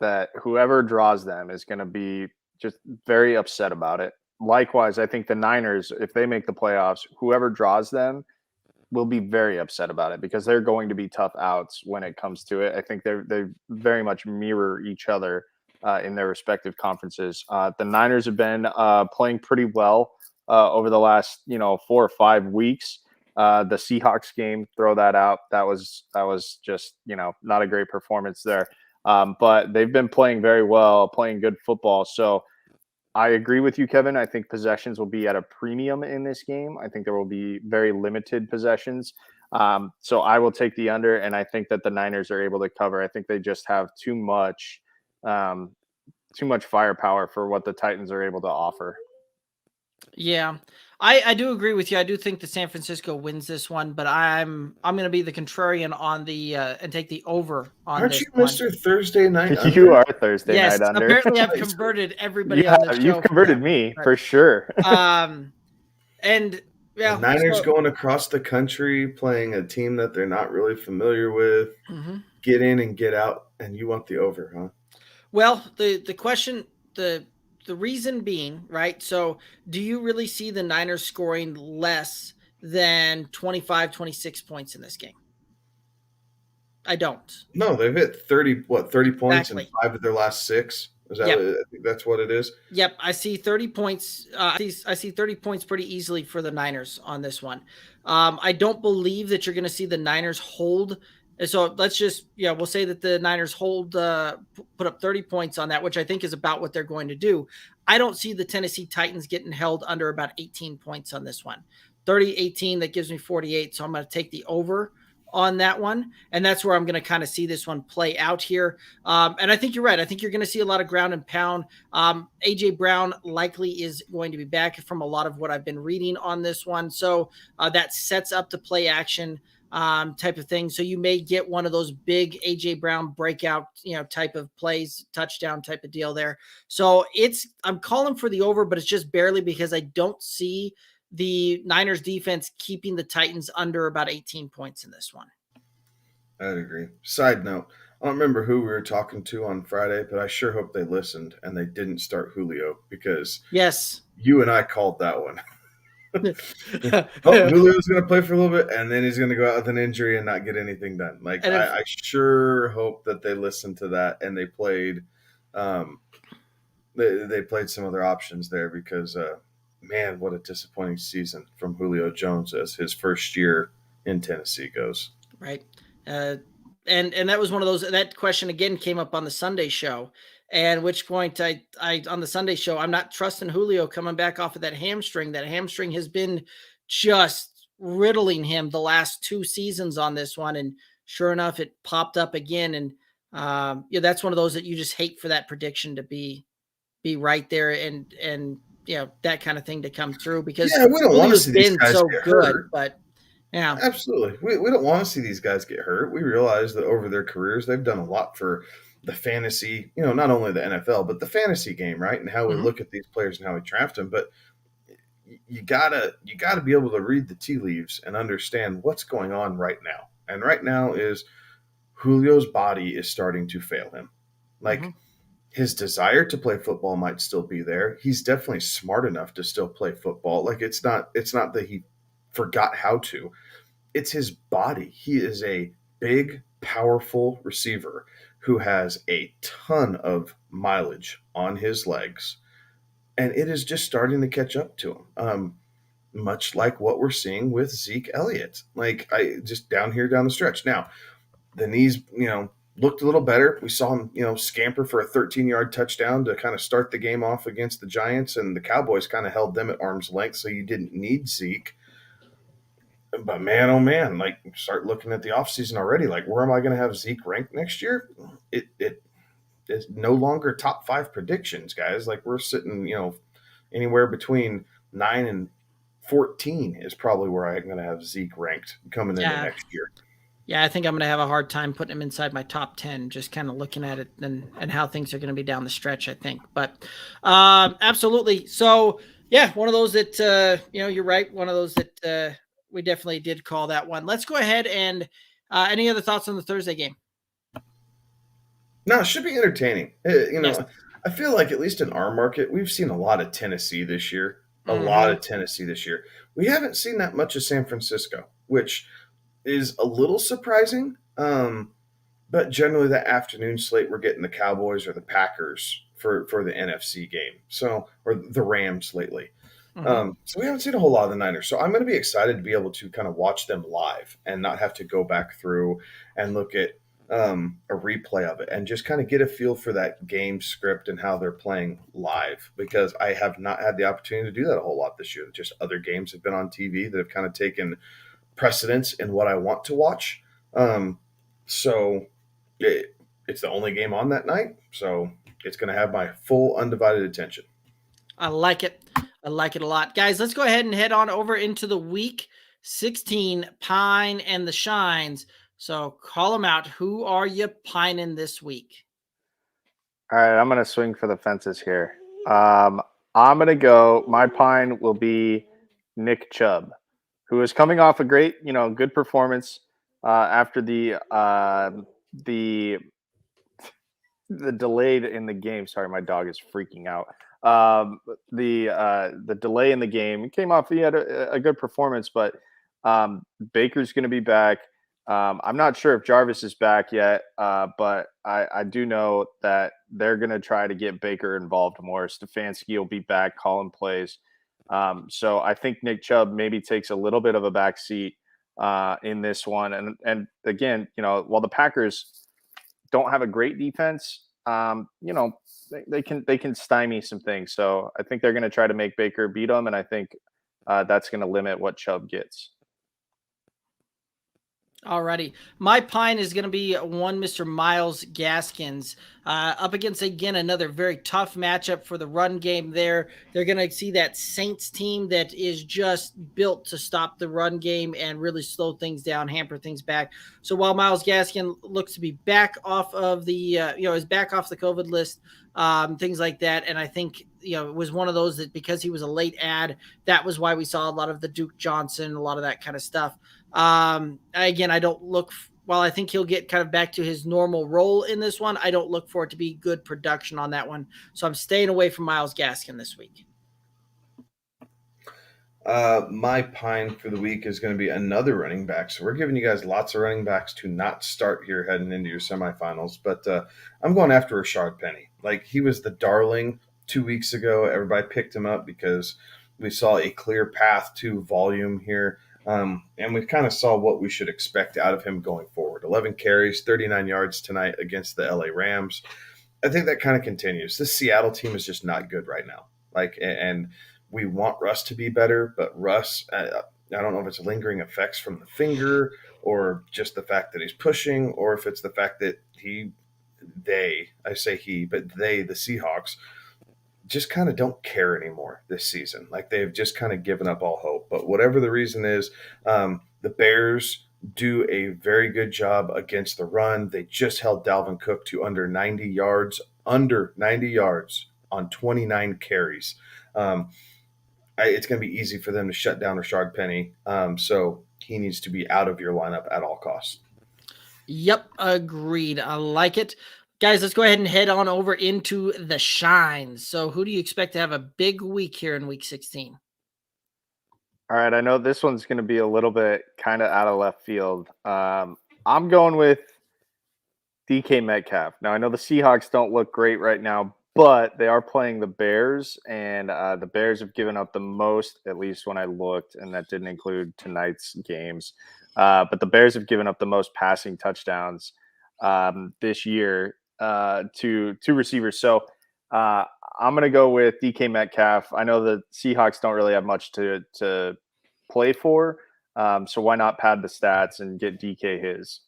that whoever draws them is going to be just very upset about it. Likewise, I think the Niners, if they make the playoffs, whoever draws them will be very upset about it because they're going to be tough outs when it comes to it. I think they very much mirror each other in their respective conferences. The Niners have been playing pretty well over the last 4 or 5 weeks. The Seahawks game, throw that out. That was just not a great performance there. But they've been playing very well, playing good football. So I agree with you, Kevin. I think possessions will be at a premium in this game. I think there will be very limited possessions. So I will take the under, and I think that the Niners are able to cover. I think they just have too much firepower for what the Titans are able to offer. Yeah, I do agree with you. I do think that San Francisco wins this one, but I'm going to be the contrarian on the and take the over on Aren't this you one. Mr. Thursday night under? You are Thursday Yes, night under. apparently I've converted everybody on the show. You've converted me for sure. And yeah, the Niners going across the country playing a team that they're not really familiar with. Mm-hmm. Get in and get out, and you want the over, huh? Well, the question, the reason being, right? So do you really see the Niners scoring less than 25, 26 points in this game? I don't. No, they've hit 30 points in 5 of their last 6. Is that I think that's what it is? Yep. I see 30 points. I see 30 points pretty easily for the Niners on this one. I don't believe that you're going to see the Niners hold. So let's just, we'll say that the Niners hold, put up 30 points on that, which I think is about what they're going to do. I don't see the Tennessee Titans getting held under about 18 points on this one. 30-18, that gives me 48. So I'm going to take the over on that one. And that's where I'm going to kind of see this one play out here. And I think you're right. I think you're going to see a lot of ground and pound. A.J. Brown likely is going to be back from a lot of what I've been reading on this one. So that sets up the play action type of thing. So you may get one of those big A.J. Brown breakout, type of plays, touchdown type of deal there. So I'm calling for the over, but it's just barely because I don't see the Niners defense keeping the Titans under about 18 points in this one. I'd agree. Side note, I don't remember who we were talking to on Friday, but I sure hope they listened and they didn't start Julio because you and I called that one. Julio's going to play for a little bit, and then he's going to go out with an injury and not get anything done. I sure hope that they listened to that and they played. They played some other options there because, man, what a disappointing season from Julio Jones as his first year in Tennessee goes. Right, and that was one of those. That question again came up on the Sunday show. And which point I on the Sunday show, I'm not trusting Julio coming back off of that hamstring. That hamstring has been just riddling him the last 2 seasons on this one. And sure enough, it popped up again. And that's one of those that you just hate for that prediction to be right there and that kind of thing to come through because we don't want to see these guys so get good, hurt. but yeah, absolutely. We don't want to see these guys get hurt. We realize that over their careers, they've done a lot for the fantasy, not only the NFL, but the fantasy game, right? And how we look at these players and how we draft them. But you gotta be able to read the tea leaves and understand what's going on right now. And right now is Julio's body is starting to fail him. His desire to play football might still be there. He's definitely smart enough to still play football. It's not that he forgot how to. It's his body. He is a big, powerful receiver who has a ton of mileage on his legs, and it is just starting to catch up to him. Much like what we're seeing with Zeke Elliott, just down the stretch. Now, the knees, looked a little better. We saw him, scamper for a 13-yard touchdown to kind of start the game off against the Giants, and the Cowboys kind of held them at arm's length, so you didn't need Zeke. But man, oh man, like start looking at the offseason already. Like, where am I going to have Zeke ranked next year? It is no longer top 5 predictions, guys. Like, we're sitting, anywhere between 9 and 14 is probably where I'm going to have Zeke ranked coming into Yeah. next year. Yeah, I think I'm going to have a hard time putting him inside my top 10, just kind of looking at it and how things are going to be down the stretch, I think. But absolutely. So, yeah, one of those that, you're right. One of those that we definitely did call that one. Let's go ahead and any other thoughts on the Thursday game? No, it should be entertaining. Yes. I feel like at least in our market, we've seen a lot of Tennessee this year. We haven't seen that much of San Francisco, which is a little surprising. But generally, that afternoon slate, we're getting the Cowboys or the Packers for the NFC game. So, or the Rams lately. So we haven't seen a whole lot of the Niners. So I'm going to be excited to be able to kind of watch them live and not have to go back through and look at a replay of it and just kind of get a feel for that game script and how they're playing live, because I have not had the opportunity to do that a whole lot this year. Just other games have been on TV that have kind of taken precedence in what I want to watch. So it's the only game on that night. So it's going to have my full undivided attention. I like it. I like it a lot. Guys, let's go ahead and head on over into the week 16 Pine and the Shines. So call them out. Who are you pining this week? All right, I'm going to swing for the fences here. I'm going to go. My pine will be Nick Chubb, who is coming off a great, good performance after the delayed in the game. Sorry, my dog is freaking out. The delay in the game. He came off. He had a good performance, but Baker's going to be back. I'm not sure if Jarvis is back yet, but I do know that they're going to try to get Baker involved more. Stefanski will be back calling plays. So I think Nick Chubb maybe takes a little bit of a back seat in this one. And again, while the Packers don't have a great defense, they can stymie some things. So I think they're going to try to make Baker beat them, and I think that's going to limit what Chubb gets. Alrighty. My pine is going to be one Mr. Myles Gaskins up against, again, another very tough matchup for the run game there. They're going to see that Saints team that is just built to stop the run game and really slow things down, hamper things back. So while Myles Gaskin looks to be back off of the, is back off the COVID list, things like that. And I think, it was one of those that because he was a late ad, that was why we saw a lot of the Duke Johnson, a lot of that kind of stuff. Again, I don't look, while I think he'll get kind of back to his normal role in this one, I don't look for it to be good production on that one. So I'm staying away from Myles Gaskin this week. My pine for the week is going to be another running back. So we're giving you guys lots of running backs to not start here heading into your semifinals. But I'm going after Rashard Penny. Like, he was the darling 2 weeks ago. Everybody picked him up because we saw a clear path to volume here. And we kind of saw what we should expect out of him going forward. 11 carries, 39 yards tonight against the LA Rams. I think that kind of continues. This Seattle team is just not good right now. And we want Russ to be better, but Russ, I don't know if it's lingering effects from the finger or just the fact that he's pushing, or if it's the fact that the Seahawks, just kind of don't care anymore this season. Like, they've just kind of given up all hope. But whatever the reason is, the Bears do a very good job against the run. They just held Dalvin Cook to under 90 yards on 29 carries. It's going to be easy for them to shut down Rashard Penny. So he needs to be out of your lineup at all costs. Yep, agreed. I like it. Guys, let's go ahead and head on over into the Shines. So who do you expect to have a big week here in week 16? All right, I know this one's going to be a little bit kind of out of left field. I'm going with DK Metcalf. Now, I know the Seahawks don't look great right now, but they are playing the Bears, and the Bears have given up the most, at least when I looked, and that didn't include tonight's games. But the Bears have given up the most passing touchdowns this year to receivers. So I'm going to go with DK Metcalf. I know the Seahawks don't really have much to play for, So why not pad the stats and get DK his?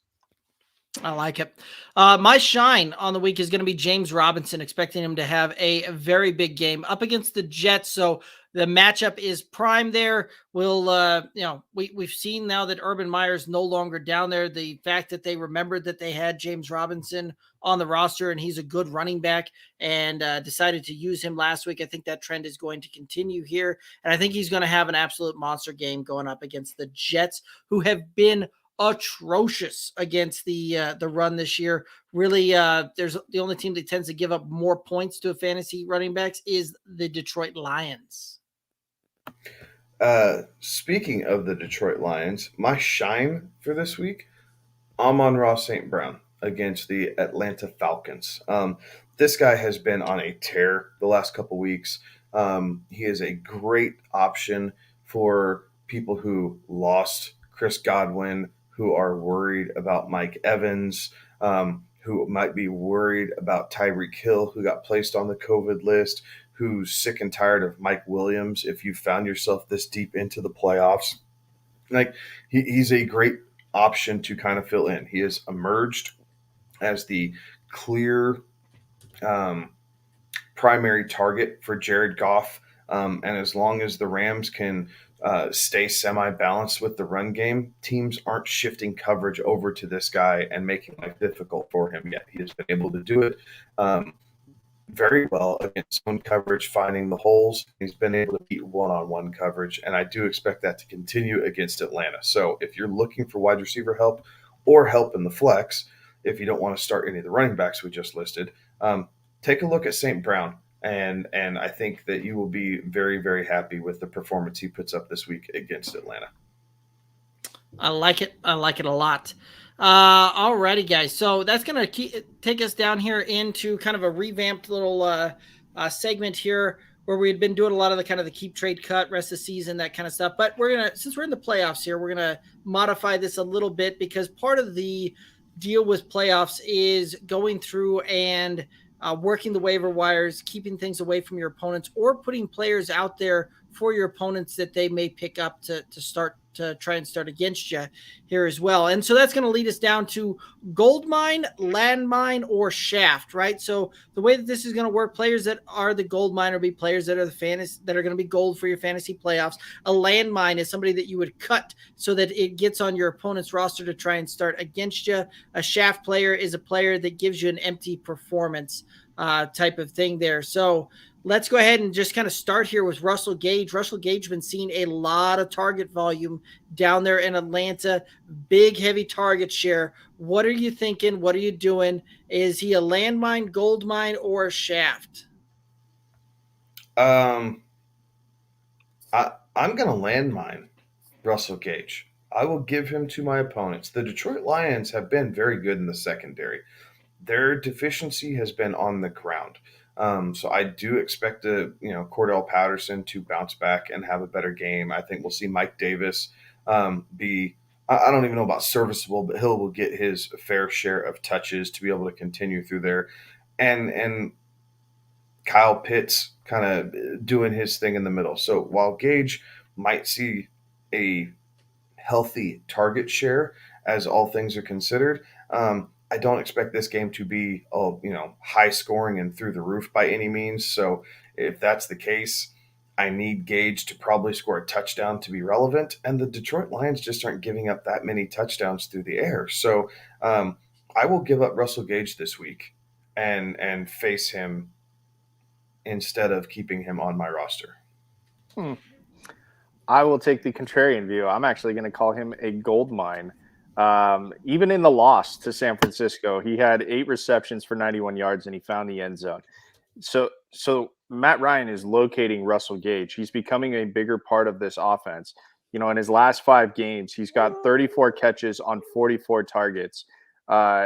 I like it. My shine on the week is going to be James Robinson, expecting him to have a very big game up against the Jets. So the matchup is prime there. We've seen now that Urban Meyer's no longer down there. The fact that they remembered that they had James Robinson on the roster and he's a good running back and decided to use him last week. I think that trend is going to continue here. And I think he's going to have an absolute monster game going up against the Jets, who have been atrocious against the run this year. Really, there's the only team that tends to give up more points to a fantasy running backs is the Detroit Lions. Speaking of the Detroit Lions, my shine for this week, Amon-Ra St. Brown against the Atlanta Falcons. This guy has been on a tear the last couple weeks. He is a great option for people who lost Chris Godwin, who are worried about Mike Evans, who might be worried about Tyreek Hill, who got placed on the COVID list, who's sick and tired of Mike Williams. If you found yourself this deep into the playoffs, he's a great option to kind of fill in. He has emerged as the clear primary target for Jared Goff. And as long as the Rams can stay semi-balanced with the run game, teams aren't shifting coverage over to this guy and making life difficult for him yet. He has been able to do it very well against zone coverage, finding the holes. He's been able to beat one-on-one coverage, and I do expect that to continue against Atlanta. So if you're looking for wide receiver help or help in the flex, if you don't want to start any of the running backs we just listed, take a look at St. Brown. And I think that you will be very, very happy with the performance he puts up this week against Atlanta. I like it. I like it a lot. Alrighty, guys. So that's going to take us down here into kind of a revamped little segment here where we had been doing a lot of the kind of the keep, trade, cut, rest of the season, that kind of stuff. But since we're in the playoffs here, we're going to modify this a little bit because part of the deal with playoffs is going through and working the waiver wires, keeping things away from your opponents, or putting players out there for your opponents that they may pick up to try and start against you here as well. And so that's going to lead us down to gold mine, landmine, or shaft, right? So the way that this is going to work, players that are the gold mine will be players that are that are going to be gold for your fantasy playoffs. A landmine is somebody that you would cut so that it gets on your opponent's roster to try and start against you. A shaft player is a player that gives you an empty performance type of thing there. So let's go ahead and just kind of start here with Russell Gage. Russell Gage has been seeing a lot of target volume down there in Atlanta, big, heavy target share. What are you thinking? What are you doing? Is he a landmine, gold mine, or a shaft? I'm going to landmine Russell Gage. I will give him to my opponents. The Detroit Lions have been very good in the secondary. Their deficiency has been on the ground. So I do expect Cordero Patterson to bounce back and have a better game. I think we'll see Mike Davis be, I don't even know about serviceable, but Hill will get his fair share of touches to be able to continue through there. And Kyle Pitts kind of doing his thing in the middle. So while Gage might see a healthy target share as all things are considered, I don't expect this game to be, high scoring and through the roof by any means. So if that's the case, I need Gage to probably score a touchdown to be relevant. And the Detroit Lions just aren't giving up that many touchdowns through the air. So I will give up Russell Gage this week and face him instead of keeping him on my roster. I will take the contrarian view. I'm actually going to call him a gold mine. Even in the loss to San Francisco, he had 8 receptions for 91 yards and he found the end zone. So Matt Ryan is locating Russell Gage. He's becoming a bigger part of this offense. In his last 5 games, he's got 34 catches on 44 targets.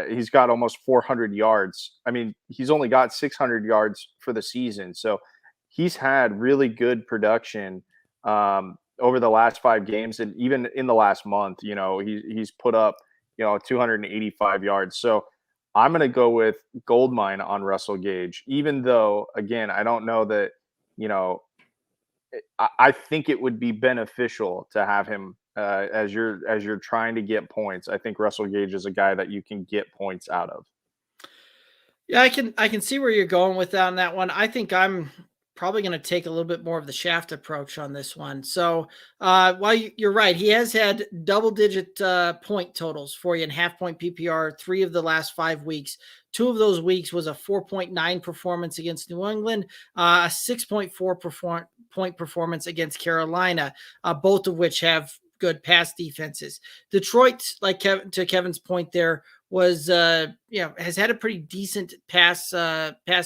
He's got almost 400 yards. I mean, he's only got 600 yards for the season. So he's had really good production over the last 5 games, and even in the last month, he's put up, 285 yards. So I'm going to go with gold mine on Russell Gage, even though, again, I don't know that, I think it would be beneficial to have him as you're trying to get points. I think Russell Gage is a guy that you can get points out of. Yeah, I can see where you're going with that on that one. I think I'm probably going to take a little bit more of the shaft approach on this one. So while you're right, he has had double-digit point totals for you in half-point PPR 3 of the last 5 weeks. 2 of those weeks was a 4.9 performance against New England, a 6.4 point performance against Carolina, both of which have good pass defenses. Detroit, like to Kevin's point there, was has had a pretty decent pass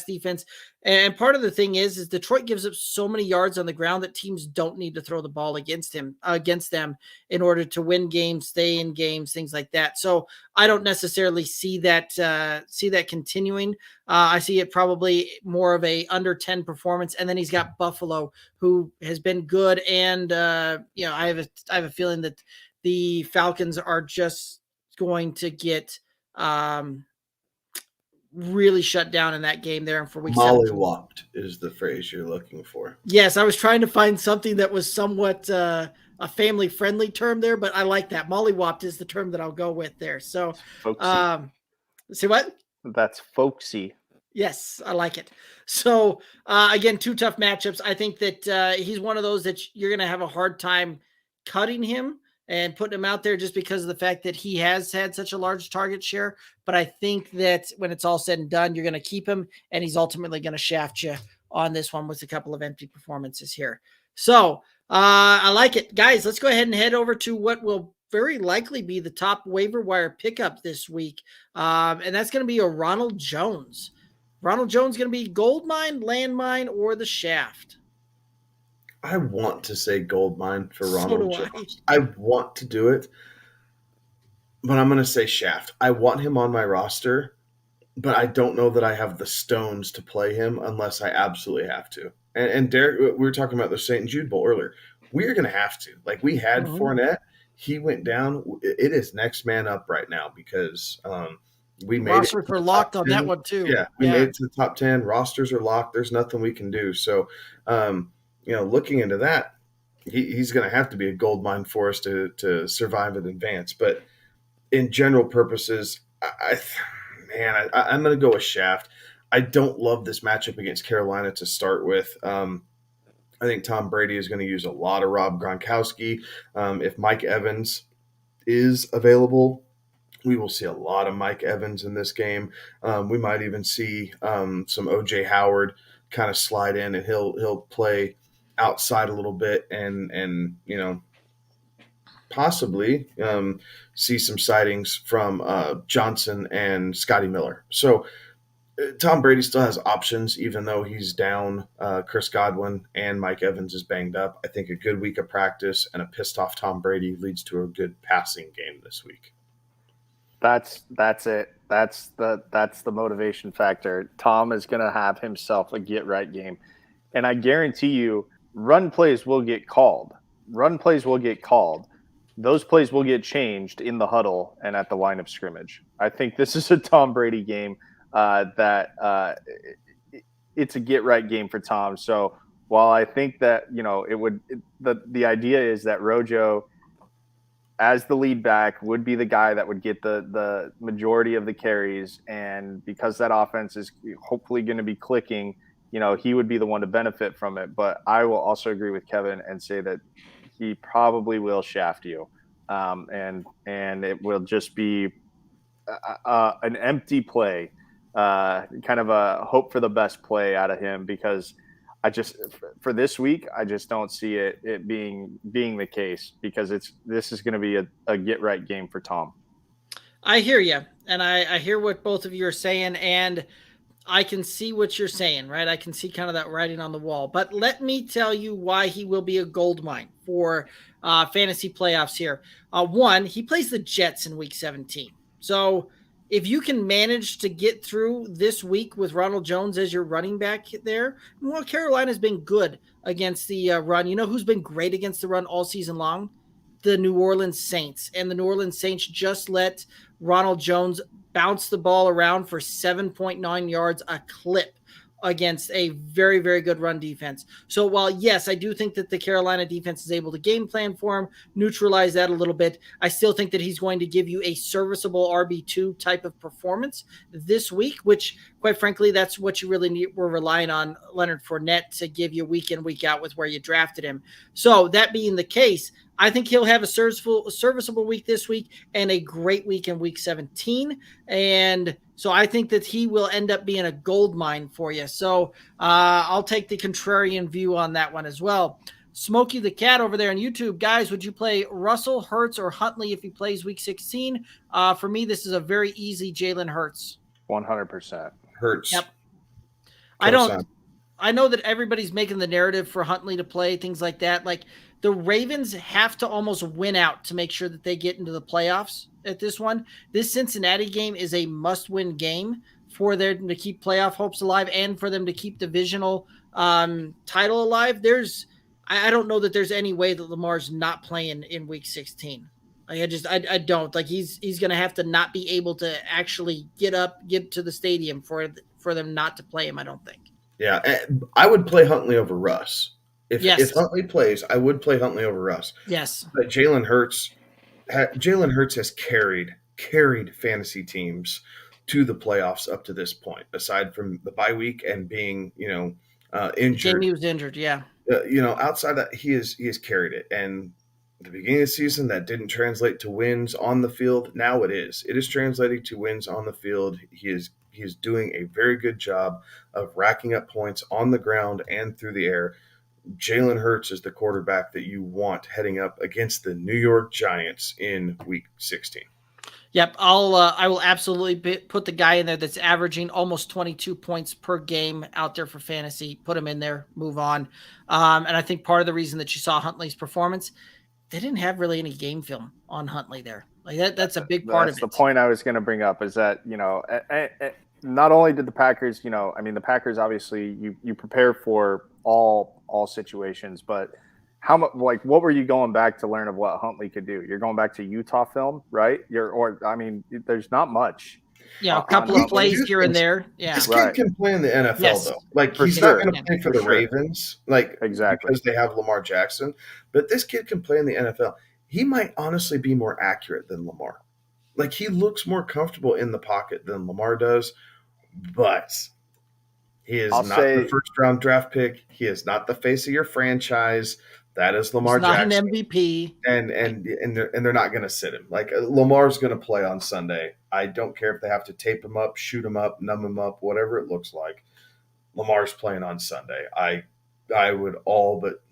defense. And part of the thing is Detroit gives up so many yards on the ground that teams don't need to throw the ball against them in order to win games, stay in games, things like that. So I don't necessarily see that continuing. I see it probably more of a under 10 performance. And then he's got Buffalo, who has been good. And I have a feeling that the Falcons are just going to get really shut down in that game there for week 17. Mollywopped is the phrase you're looking for. Yes, I was trying to find something that was somewhat a family-friendly term there, but I like that. Mollywopped is the term that I'll go with there. So, see what? That's folksy. Yes, I like it. So, again, 2 tough matchups. I think that he's one of those that you're going to have a hard time cutting him and putting him out there just because of the fact that he has had such a large target share. But I think that when it's all said and done, you're going to keep him, and he's ultimately going to shaft you on this one with a couple of empty performances here. So I like it. Guys, let's go ahead and head over to what will very likely be the top waiver wire pickup this week. And that's going to be a Ronald Jones. Ronald Jones going to be gold mine, landmine, or the shaft? I want to say gold mine for Ronald Jones. I want to do it, but I'm going to say shaft. I want him on my roster, but I don't know that I have the stones to play him unless I absolutely have to. And Derek, we were talking about the St. Jude Bowl earlier. We're going to have to. Like, we had Fournette. He went down. It is next man up right now because we made rosters are locked on that one too. Yeah, we made it to the top 10. Rosters are locked. There's nothing we can do. So, looking into that, he's going to have to be a gold mine for us to survive and advance. But in general purposes, I'm going to go with shaft. I don't love this matchup against Carolina to start with. I think Tom Brady is going to use a lot of Rob Gronkowski. If Mike Evans is available, we will see a lot of Mike Evans in this game. We might even see some O.J. Howard kind of slide in, and he'll play outside a little bit and possibly see some sightings from Johnson and Scotty Miller. So Tom Brady still has options, even though he's down Chris Godwin and Mike Evans is banged up. I think a good week of practice and a pissed off Tom Brady leads to a good passing game this week. That's it. That's the motivation factor. Tom is going to have himself a get right game. And I guarantee you, run plays will get called. Those plays will get changed in the huddle and at the line of scrimmage. I think this is a Tom Brady game it's a get right game for Tom. So while I think that, the idea is that Rojo, as the lead back, would be the guy that would get the majority of the carries. And because that offense is hopefully going to be clicking, he would be the one to benefit from it. But I will also agree with Kevin and say that he probably will shaft you. And it will just be an empty play, kind of a hope for the best play out of him, because for this week, I just don't see it being the case, because this is going to be a get right game for Tom. I hear you. And I hear what both of you are saying, and I can see what you're saying, right? I can see kind of that writing on the wall, but let me tell you why he will be a gold mine for fantasy playoffs here. One, he plays the Jets in week 17. So if you can manage to get through this week with Ronald Jones as your running back there, well, Carolina's been good against the run. You know who's been great against the run all season long? The New Orleans Saints. And the New Orleans Saints just let Ronald Jones bounce the ball around for 7.9 yards a clip against a very, very good run defense. So while, yes, I do think that the Carolina defense is able to game plan for him, neutralize that a little bit, I still think that he's going to give you a serviceable RB2 type of performance this week, which, quite frankly, that's what you really need. We're relying on Leonard Fournette to give you week in, week out with where you drafted him. So that being the case, I think he'll have a serviceable week this week and a great week in week 17. And so I think that he will end up being a gold mine for you. So I'll take the contrarian view on that one as well. Smokey the Cat over there on YouTube. Guys, would you play Russell, Hurts, or Huntley if he plays week 16? For me, this is a very easy Jalen Hurts. 100%. Hurts. Yep. Co-sign. I know that everybody's making the narrative for Huntley to play, things like that. Like, the Ravens have to almost win out to make sure that they get into the playoffs at this one. This Cincinnati game is a must-win game for them to keep playoff hopes alive and for them to keep divisional title alive. I don't know that there's any way that Lamar's not playing in week 16. Like, I don't. Like, he's going to have to not be able to actually get to the stadium for them not to play him, I don't think. Yeah, I would play Huntley over Russ. If Huntley plays, I would play Huntley over Russ. Yes. But Jalen Hurts has carried fantasy teams to the playoffs up to this point, aside from the bye week and being, injured. Jamie was injured, yeah. Outside that, he has carried it. And at the beginning of the season, that didn't translate to wins on the field. Now it is. It is translating to wins on the field. He is doing a very good job of racking up points on the ground and through the air. Jalen Hurts is the quarterback that you want heading up against the New York Giants in week 16. Yep, I will absolutely put the guy in there that's averaging almost 22 points per game out there for fantasy. Put him in there, move on. And I think part of the reason that you saw Huntley's performance, they didn't have really any game film on Huntley there. Like that's a big part of it. That's the point I was going to bring up is that, not only did the Packers, the Packers obviously you prepare for all situations, but how much, what were you going back to learn of what Huntley could do? You're going back to Utah film, right? There's not much. Yeah, a couple of plays here and there. Yeah, this kid can play in the NFL though. Like he's not going to play for the Ravens, exactly because they have Lamar Jackson. But this kid can play in the NFL. He might honestly be more accurate than Lamar. Like he looks more comfortable in the pocket than Lamar does, but he is not the first-round draft pick. He is not the face of your franchise. That is Lamar Jackson. Not an MVP. And they're not going to sit him. Like Lamar's going to play on Sunday. I don't care if they have to tape him up, shoot him up, numb him up, whatever it looks like. Lamar's playing on Sunday. I would all but,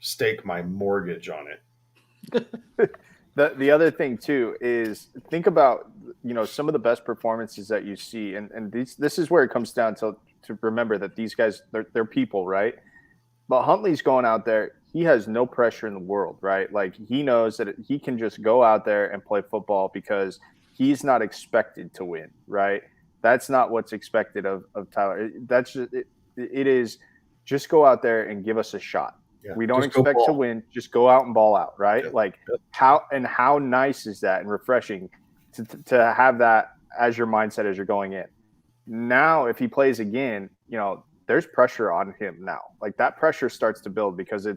stake my mortgage on it. The other thing too is think about, some of the best performances that you see. And this is where it comes down to remember that these guys, they're people, right? But Huntley's going out there. He has no pressure in the world, right? Like he knows that he can just go out there and play football because he's not expected to win, right? That's not what's expected of Tyler. That's just, it is just go out there and give us a shot. Yeah, we don't expect to win. Just go out and ball out, right? Yep. Like how nice is that and refreshing to have that as your mindset as you're going in. Now, if he plays again, there's pressure on him now. Like that pressure starts to build because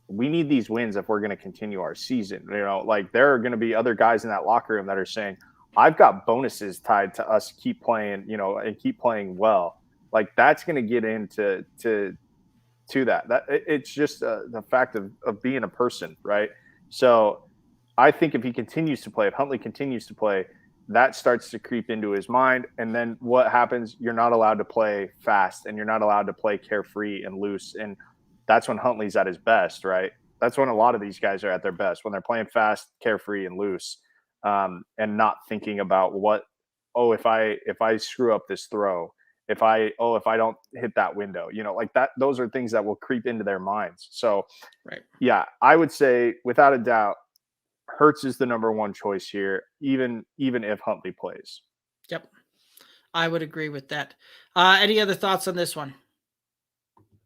we need these wins if we're going to continue our season. Like there are going to be other guys in that locker room that are saying, I've got bonuses tied to us keep playing, and keep playing well. Like that's going to get into that. It's just the fact of being a person, right? So I think if Huntley continues to play, that starts to creep into his mind. And then what happens? You're not allowed to play fast and you're not allowed to play carefree and loose. And that's when Huntley's at his best, right? That's when a lot of these guys are at their best, when they're playing fast, carefree, and loose, and not thinking about if I screw up this throw, if I don't hit that window, like that, those are things that will creep into their minds. So, right. Yeah, I would say without a doubt, Hurts is the number one choice here, even if Huntley plays. Yep. I would agree with that. Any other thoughts on this one?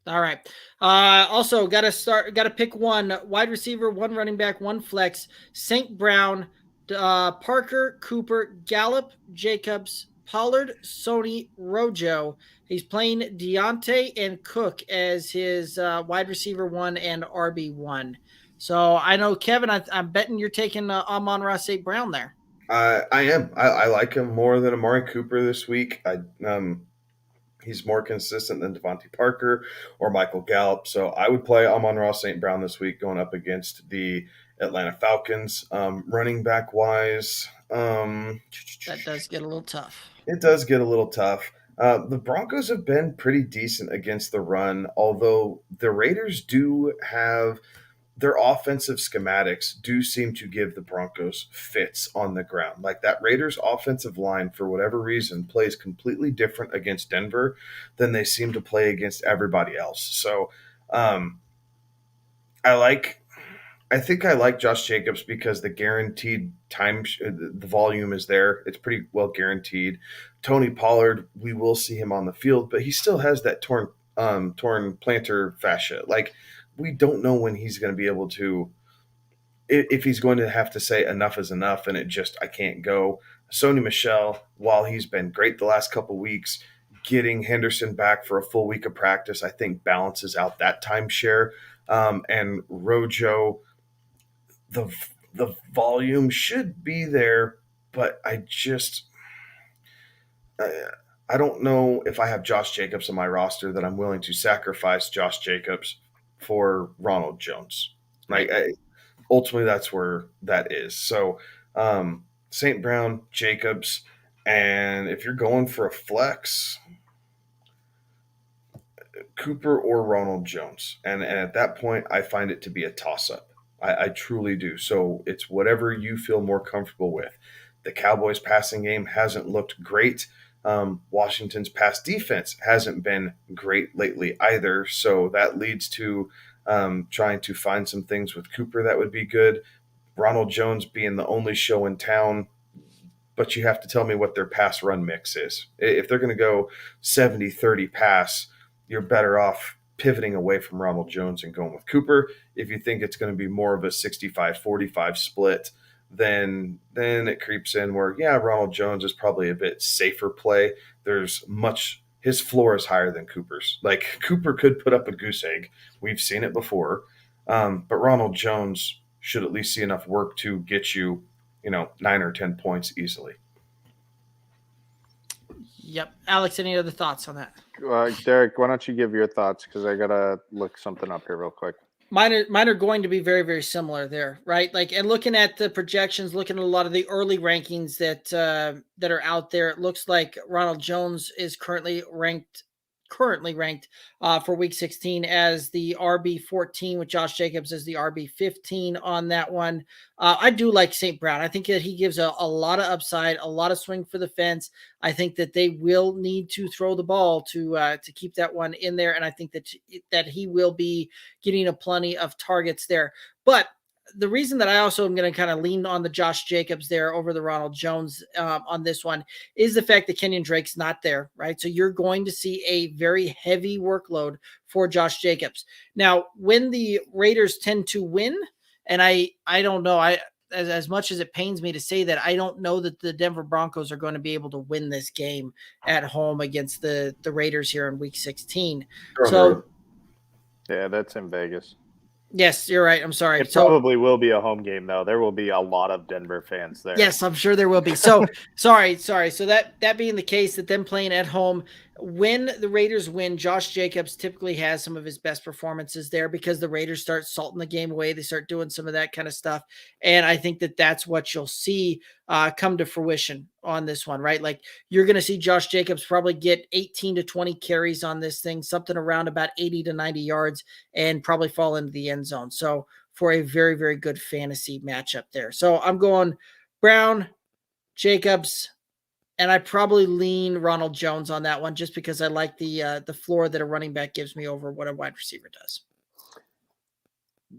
All right. Also got to pick one wide receiver, one running back, one flex, St. Brown, Parker, Cooper, Gallup, Jacobs, Pollard, Sony, Rojo. He's playing Deontay and Cook as his wide receiver 1 and RB1. So I know, Kevin, I'm betting you're taking Amon-Ra St. Brown there. I am. I like him more than Amari Cooper this week. He's more consistent than Devontae Parker or Michael Gallup. So I would play Amon-Ra St. Brown this week going up against the Atlanta Falcons. Running back wise, that does get a little tough. It does get a little tough. The Broncos have been pretty decent against the run, although the Raiders do have their offensive schematics do seem to give the Broncos fits on the ground. Like that Raiders offensive line, for whatever reason, plays completely different against Denver than they seem to play against everybody else. So I think I like Josh Jacobs because the guaranteed time, the volume is there. It's pretty well guaranteed. Tony Pollard, we will see him on the field, but he still has that torn plantar fascia. Like, we don't know when he's going to be able to, if he's going to have to say enough is enough and I can't go. Sony Michel, while he's been great the last couple of weeks, getting Henderson back for a full week of practice, I think balances out that timeshare. And Rojo, the volume should be there, but I don't know if I have Josh Jacobs on my roster that I'm willing to sacrifice Josh Jacobs for Ronald Jones. Ultimately, that's where that is. So St. Brown, Jacobs, and if you're going for a flex, Cooper or Ronald Jones. And at that point, I find it to be a toss-up. I truly do. So it's whatever you feel more comfortable with. The Cowboys' passing game hasn't looked great. Washington's pass defense hasn't been great lately either. So that leads to trying to find some things with Cooper that would be good. Ronald Jones being the only show in town, but you have to tell me what their pass run mix is. If they're going to go 70-30 pass, you're better off pivoting away from Ronald Jones and going with Cooper. If you think it's going to be more of a 65-45 split, then it creeps in where, Ronald Jones is probably a bit safer play. His floor is higher than Cooper's. Like, Cooper could put up a goose egg. We've seen it before. But Ronald Jones should at least see enough work to get you, 9 or 10 points easily. Yep. Alex, any other thoughts on that? Derek, why don't you give your thoughts? Because I got to look something up here real quick. Mine are going to be very, very similar there, right? Like, and looking at the projections, looking at a lot of the early rankings that are out there, it looks like Ronald Jones is currently ranked for week 16 as the RB14 with Josh Jacobs as the RB15 on that one. I do like St. Brown. I think that he gives a lot of upside, a lot of swing for the fence. I think that they will need to throw the ball to keep that one in there. And I think that he will be getting a plenty of targets there. But the reason that I also am going to kind of lean on the Josh Jacobs there over the Ronald Jones on this one is the fact that Kenyon Drake's not there, right? So you're going to see a very heavy workload for Josh Jacobs. Now, when the Raiders tend to win, and I don't know, as much as it pains me to say that, I don't know that the Denver Broncos are going to be able to win this game at home against the Raiders here in week 16. So, yeah, that's in Vegas. Yes, you're right. I'm sorry. It probably will be a home game, though. There will be a lot of Denver fans there. Yes, I'm sure there will be. So, sorry. So that being the case, that them playing at home, when the Raiders win, Josh Jacobs typically has some of his best performances there because the Raiders start salting the game away. They start doing some of that kind of stuff. And I think that that's what you'll see come to fruition on this one, right? Like, you're going to see Josh Jacobs probably get 18 to 20 carries on this thing, something around about 80 to 90 yards, and probably fall into the end zone. So for a very, very good fantasy matchup there. So I'm going Brown, Jacobs, and I probably lean Ronald Jones on that one just because I like the floor that a running back gives me over what a wide receiver does.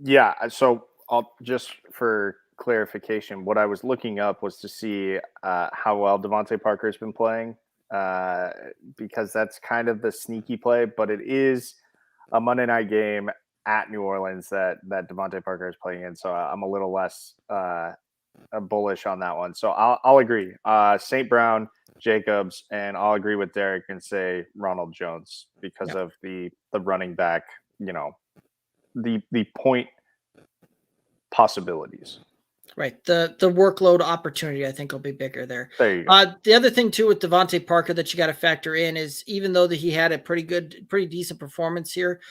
Yeah, so I'll just for clarification, what I was looking up was to see how well Devontae Parker has been playing because that's kind of the sneaky play, but it is a Monday night game at New Orleans that Devontae Parker is playing in, so I'm a little less bullish on that one. So I'll agree. St. Brown, Jacobs, and I'll agree with Derek and say Ronald Jones because of the running back, the point possibilities. Right. The workload opportunity, I think, will be bigger there. There you go. The other thing, too, with Devontae Parker that you got to factor in is even though he had a pretty decent performance here,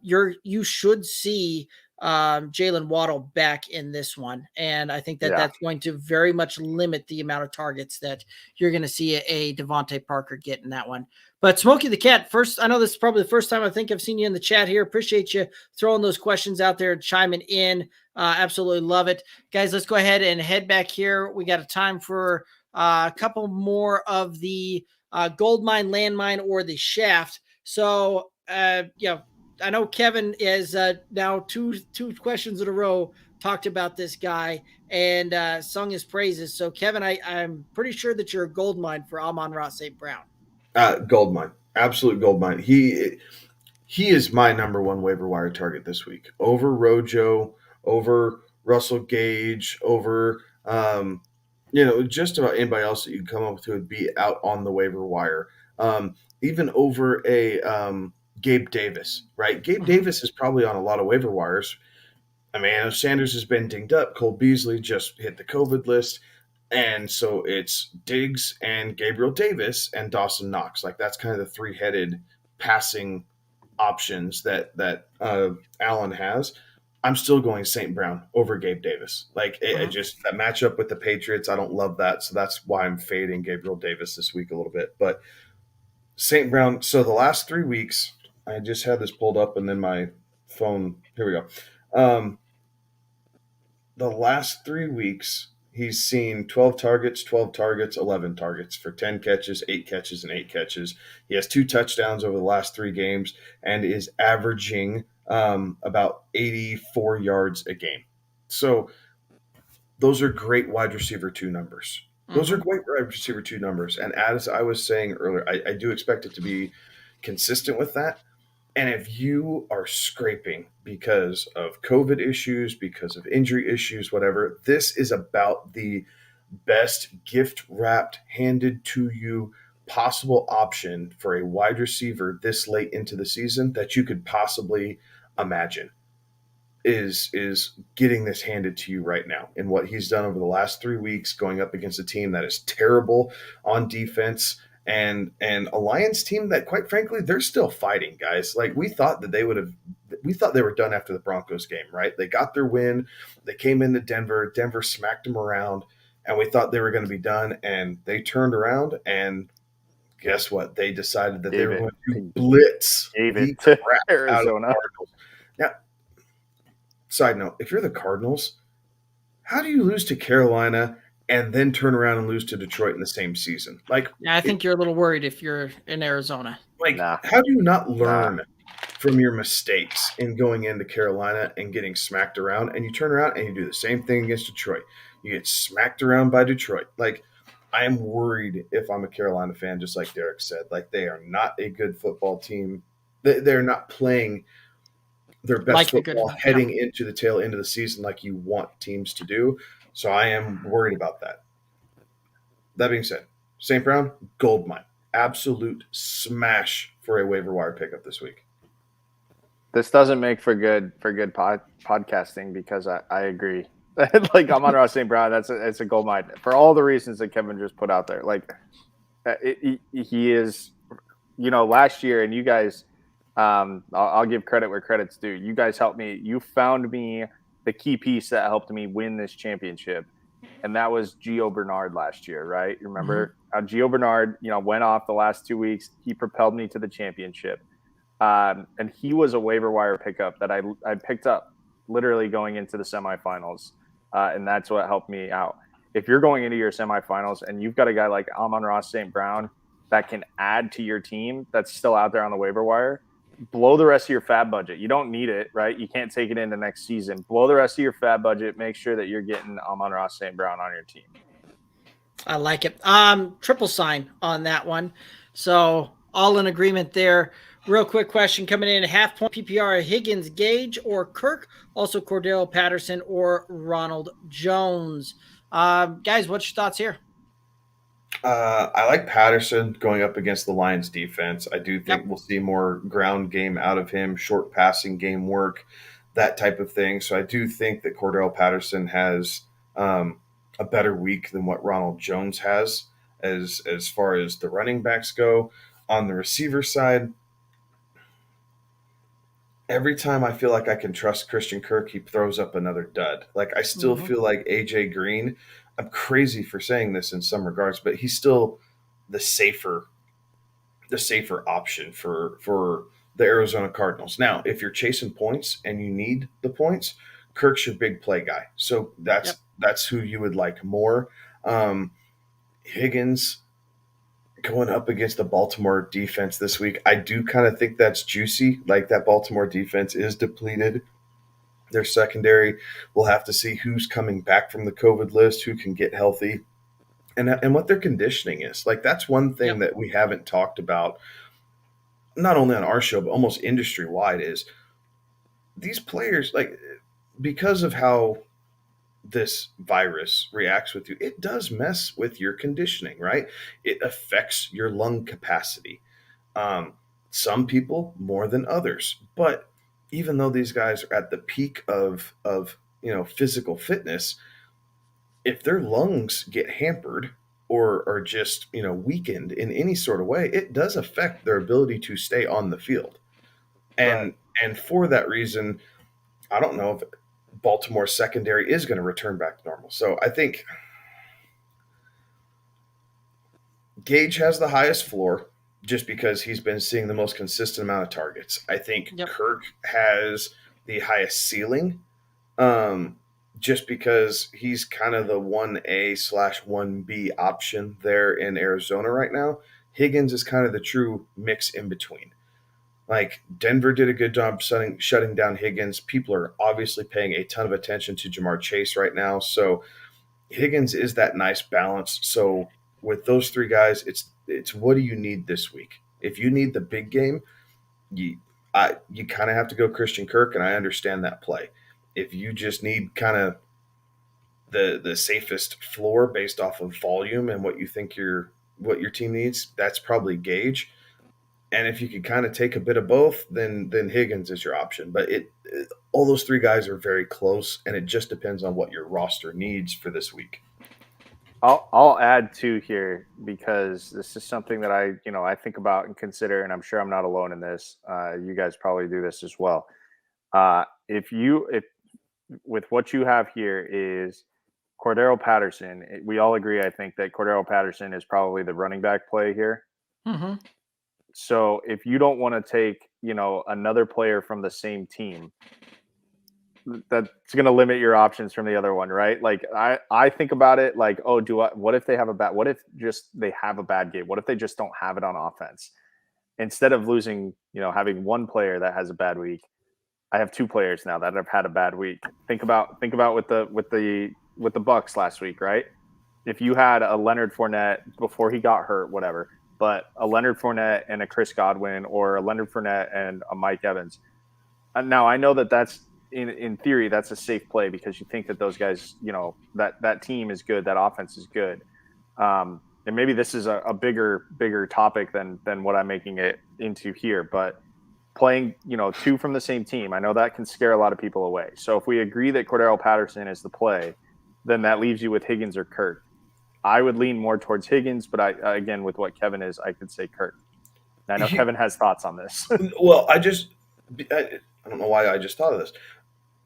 you should see Jalen Waddle back in this one. And I think that's going to very much limit the amount of targets that you're going to see a Devontae Parker get in that one. But Smokey the Cat, first, I know this is probably the first time I think I've seen you in the chat here. Appreciate you throwing those questions out there and chiming in. Absolutely love it. Guys, let's go ahead and head back here. We got a time for a couple more of the gold mine, landmine, or the shaft. So, I know Kevin is now two questions in a row talked about this guy and sung his praises. So, Kevin, I'm pretty sure that you're a gold mine for Amon-Ra St. Brown. Gold mine. Absolute gold mine. He is my number one waiver wire target this week. Over Rojo, over Russell Gage, over just about anybody else that you'd come up with who would be out on the waiver wire. Even over a Gabe Davis, right? Gabe Davis is probably on a lot of waiver wires. I mean, Sanders has been dinged up. Cole Beasley just hit the COVID list. And so it's Diggs and Gabriel Davis and Dawson Knox. Like that's kind of the three-headed passing options that Allen has. I'm still going St. Brown over Gabe Davis. Like it just that matchup with the Patriots, I don't love that. So that's why I'm fading Gabriel Davis this week a little bit. But St. Brown, so the last 3 weeks, I just had this pulled up and then my phone, here we go. The last 3 weeks, he's seen 12 targets, 11 targets for 10 catches, 8 catches, and 8 catches. He has 2 touchdowns over the last 3 games and is averaging about 84 yards a game. So those are great wide receiver 2 numbers. Those are great wide receiver 2 numbers. And as I was saying earlier, I do expect it to be consistent with that. And if you are scraping because of COVID issues, because of injury issues, whatever, this is about the best gift wrapped, handed to you possible option for a wide receiver this late into the season that you could possibly imagine is getting this handed to you right now. And what he's done over the last 3 weeks going up against a team that is terrible on defense and a Lions team that, quite frankly, they're still fighting, guys. Like we thought they were done after the Broncos game, right? They got their win. They came into Denver. Denver smacked them around, and we thought they were going to be done. And they turned around, and guess what? They decided that they were going to blitz the crap out of the Cardinals. Now, side note: if you're the Cardinals, how do you lose to Carolina and then turn around and lose to Detroit in the same season? Like, I think you're a little worried if you're in Arizona. Like, how do you not learn from your mistakes in going into Carolina and getting smacked around? And you turn around and you do the same thing against Detroit. You get smacked around by Detroit. Like, I am worried if I'm a Carolina fan, just like Derek said. Like, they are not a good football team. They're not playing their best football heading into the tail end of the season like you want teams to do. So I am worried about that. That being said, St. Brown, gold mine. Absolute smash for a waiver wire pickup this week. This doesn't make for good podcasting because I agree. Like Amon-Ra St. Brown, it's a gold mine for all the reasons that Kevin just put out there. Like he is, last year, and you guys, I'll give credit where credit's due. You guys helped me. You found me the key piece that helped me win this championship, and that was Gio Bernard last year, right? You remember how Gio Bernard, went off the last 2 weeks. He propelled me to the championship, and he was a waiver wire pickup that I picked up literally going into the semifinals, and that's what helped me out. If you're going into your semifinals and you've got a guy like Amon-Ra St. Brown that can add to your team that's still out there on the waiver wire, blow the rest of your fab budget. You don't need it, right? You can't take it into next season. Blow the rest of your fab budget. Make sure that you're getting Amon-Ra St. Brown on your team. I like it. Triple sign on that one. So all in agreement there. Real quick question coming in: half point PPR, Higgins, Gage, or Kirk? Also Cordero Patterson or Ronald Jones. Guys, what's your thoughts here? I like Patterson going up against the Lions defense. I do think we'll see more ground game out of him, short passing game work, that type of thing. So I do think that Cordell Patterson has a better week than what Ronald Jones has as far as the running backs go. On the receiver side, every time I feel like I can trust Christian Kirk, he throws up another dud. Like I still feel like AJ Green, I'm crazy for saying this in some regards, but he's still the safer option for the Arizona Cardinals. Now, if you're chasing points and you need the points, Kirk's your big play guy. So that's who you would like more. Higgins going up against the Baltimore defense this week, I do kind of think that's juicy. Like that Baltimore defense is depleted. Their secondary, we'll have to see who's coming back from the COVID list, who can get healthy, and what their conditioning is. Like that's one thing that we haven't talked about, not only on our show, but almost industry-wide, is these players, like because of how this virus reacts with you, it does mess with your conditioning, right? It affects your lung capacity. Some people more than others, but even though these guys are at the peak of physical fitness, if their lungs get hampered or are just weakened in any sort of way, it does affect their ability to stay on the field. And for that reason, I don't know if Baltimore secondary is going to return back to normal. So I think Gage has the highest floor just because he's been seeing the most consistent amount of targets. I think Kirk has the highest ceiling just because he's kind of the 1A/1B option there in Arizona right now. Higgins is kind of the true mix in between. Like Denver did a good job shutting down Higgins. People are obviously paying a ton of attention to Jamar Chase right now. So Higgins is that nice balance. So with those three guys, it's what do you need this week? If you need the big game, you kind of have to go Christian Kirk, and I understand that play. If you just need kind of the safest floor based off of volume and what you think what your team needs, that's probably Gage. And if you could kind of take a bit of both, then Higgins is your option. But all those three guys are very close, and it just depends on what your roster needs for this week. I'll add two here because this is something that I think about and consider, and I'm sure I'm not alone in this. You guys probably do this as well. If with what you have here is Cordero Patterson, we all agree, I think, that Cordero Patterson is probably the running back play here. Mm-hmm. So if you don't want to take, another player from the same team, that's going to limit your options from the other one, right? Like I think about it like, what if they have they have a bad game? What if they just don't have it on offense? Instead of losing, having one player that has a bad week, I have two players now that have had a bad week. Think about with the Bucs last week, right? If you had a Leonard Fournette before he got hurt, whatever, but a Leonard Fournette and a Chris Godwin, or a Leonard Fournette and a Mike Evans. Now I know that's in theory that's a safe play because you think that those guys, that team is good, that offense is good. And maybe this is a bigger topic than what I'm making it into here, but playing, two from the same team, I know that can scare a lot of people away. So if we agree that Cordero Patterson is the play, then that leaves you with Higgins or Kirk. I would lean more towards Higgins, but again, with what Kevin is, I could say Kirk. And I know Kevin has thoughts on this. Well, I don't know why I just thought of this.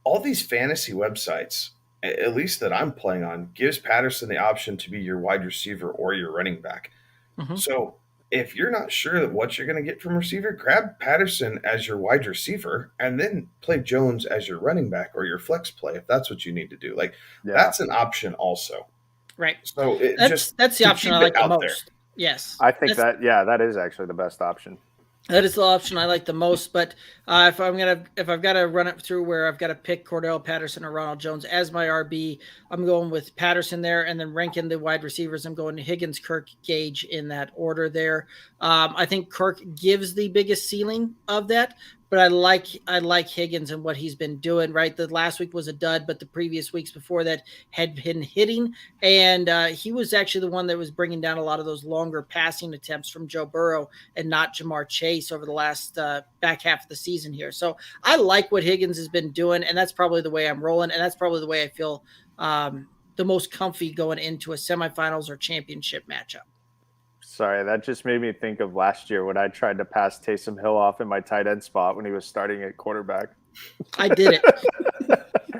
All these fantasy websites, at least that I'm playing on, gives Patterson the option to be your wide receiver or your running back. Mm-hmm. So if you're not sure that what you're going to get from receiver, grab Patterson as your wide receiver and then play Jones as your running back or your flex play if that's what you need to do. Like that's an option also. Right. So that's the option I like the most. There. Yes. I think that is actually the best option. That is the option I like the most, but if I've got to run it through where I've got to pick Cordero Patterson or Ronald Jones as my RB, I'm going with Patterson there, and then ranking the wide receivers, I'm going to Higgins, Kirk, Gage in that order there. I think Kirk gives the biggest ceiling of that, but I like Higgins and what he's been doing. Right, the last week was a dud, but the previous weeks before that had been hitting, and he was actually the one that was bringing down a lot of those longer passing attempts from Joe Burrow and not Jamar Chase over the last back half of the season here. So I like what Higgins has been doing, and that's probably the way I'm rolling, and that's probably the way I feel the most comfy going into a semifinals or championship matchup. Sorry, that just made me think of last year when I tried to pass Taysom Hill off in my tight end spot when he was starting at quarterback. I did it.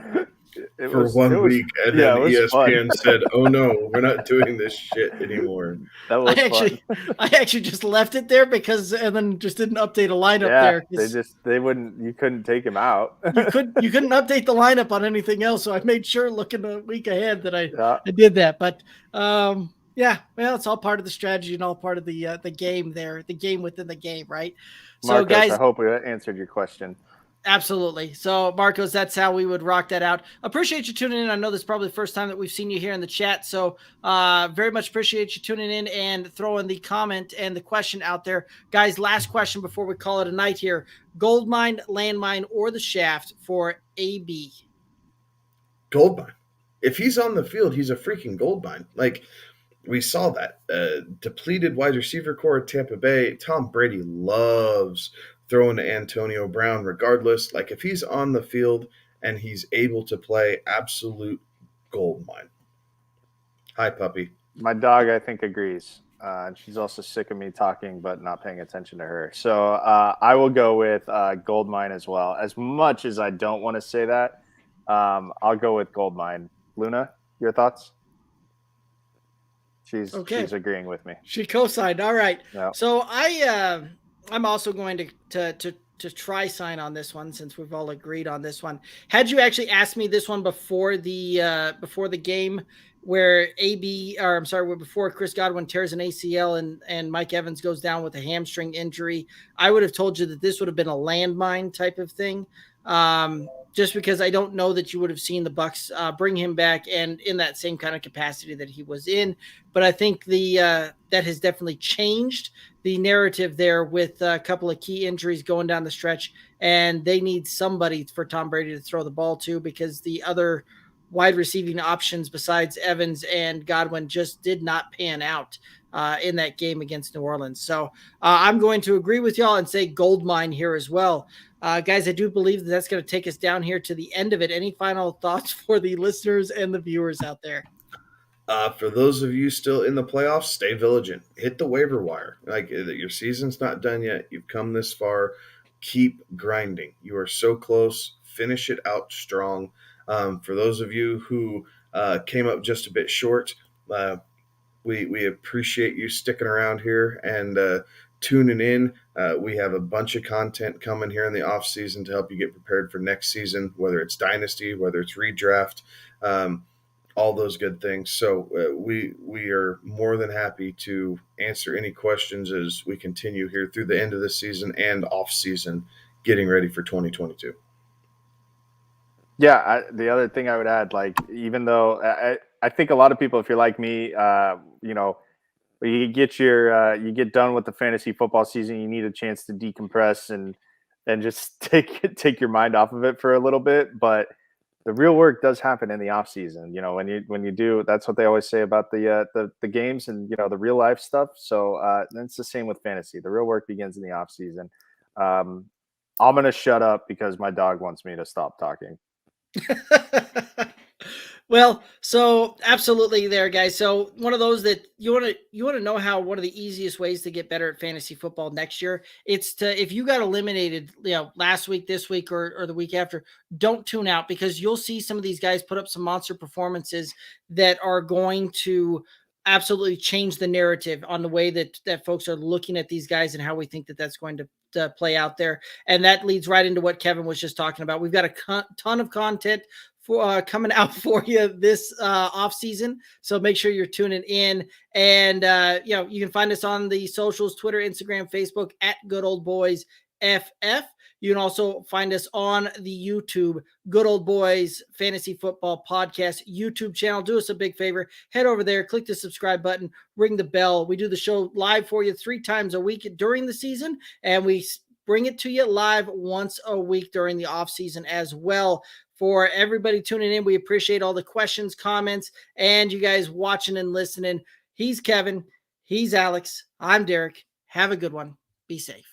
For 1 week, and then ESPN said, "Oh no, we're not doing this shit anymore." That was I actually just left it there and then just didn't update a lineup there. You couldn't take him out. you couldn't update the lineup on anything else, so I made sure looking a week ahead that I did that. But yeah, well, it's all part of the strategy and all part of the game there, the game within the game, right? Marcos, so guys, I hope we answered your question. Absolutely. So, Marcos, that's how we would rock that out. Appreciate you tuning in. I know this is probably the first time that we've seen you here in the chat. So, very much appreciate you tuning in and throwing the comment and the question out there. Guys, last question before we call it a night here. Goldmine, landmine, or the shaft for AB? Goldmine. If he's on the field, he's a freaking goldmine. Like, we saw that. Depleted wide receiver core at Tampa Bay. Tom Brady loves throwing to Antonio Brown regardless. Like, if he's on the field and he's able to play, absolute gold mine. Hi, puppy. My dog, I think, agrees. She's also sick of me talking but not paying attention to her. So I will go with gold mine as well. As much as I don't want to say that, I'll go with gold mine. Luna, your thoughts? She's agreeing with me. She co-signed. All right. Yep. So I'm also going to try sign on this one since we've all agreed on this one. Had you actually asked me this one before the game where before Chris Godwin tears an ACL and Mike Evans goes down with a hamstring injury, I would have told you that this would have been a landmine type of thing. Just because I don't know that you would have seen the Bucs bring him back and in that same kind of capacity that he was in. But I think that has definitely changed the narrative there with a couple of key injuries going down the stretch, and they need somebody for Tom Brady to throw the ball to because the other wide receiving options besides Evans and Godwin just did not pan out in that game against New Orleans. So I'm going to agree with y'all and say gold mine here as well. Guys, I do believe that's going to take us down here to the end of it. Any final thoughts for the listeners and the viewers out there? For those of you still in the playoffs, stay vigilant. Hit the waiver wire. Like, your season's not done yet. You've come this far. Keep grinding. You are so close. Finish it out strong. For those of you who came up just a bit short, we appreciate you sticking around here and tuning in. We have a bunch of content coming here in the off season to help you get prepared for next season, whether it's dynasty, whether it's redraft, all those good things. So we are more than happy to answer any questions as we continue here through the end of the season and off season, getting ready for 2022. Yeah, the other thing I would add, like, even though I think a lot of people, if you're like me, you get done with the fantasy football season, you need a chance to decompress and just take your mind off of it for a little bit. But the real work does happen in the off season. When you do, that's what they always say about the games and the real life stuff. So it's the same with fantasy. The real work begins in the off season. I'm gonna shut up because my dog wants me to stop talking. Well, so absolutely there, guys. So one of those that you want to know how one of the easiest ways to get better at fantasy football next year, it's if you got eliminated, last week, this week, or the week after, don't tune out because you'll see some of these guys put up some monster performances that are going to absolutely change the narrative on the way that folks are looking at these guys and how we think that that's going to play out there. And that leads right into what Kevin was just talking about. We've got a ton of content for coming out for you this off season. So make sure you're tuning in, and you can find us on the socials, Twitter, Instagram, Facebook at Good Old Boys FF. You can also find us on the YouTube Good Old Boys Fantasy Football Podcast YouTube channel. Do us a big favor. Head over there, click the subscribe button, ring the bell. We do the show live for you 3 times a week during the season, and we bring it to you live once a week during the off season as well. For everybody tuning in, we appreciate all the questions, comments, and you guys watching and listening. He's Kevin. He's Alex. I'm Derek. Have a good one. Be safe.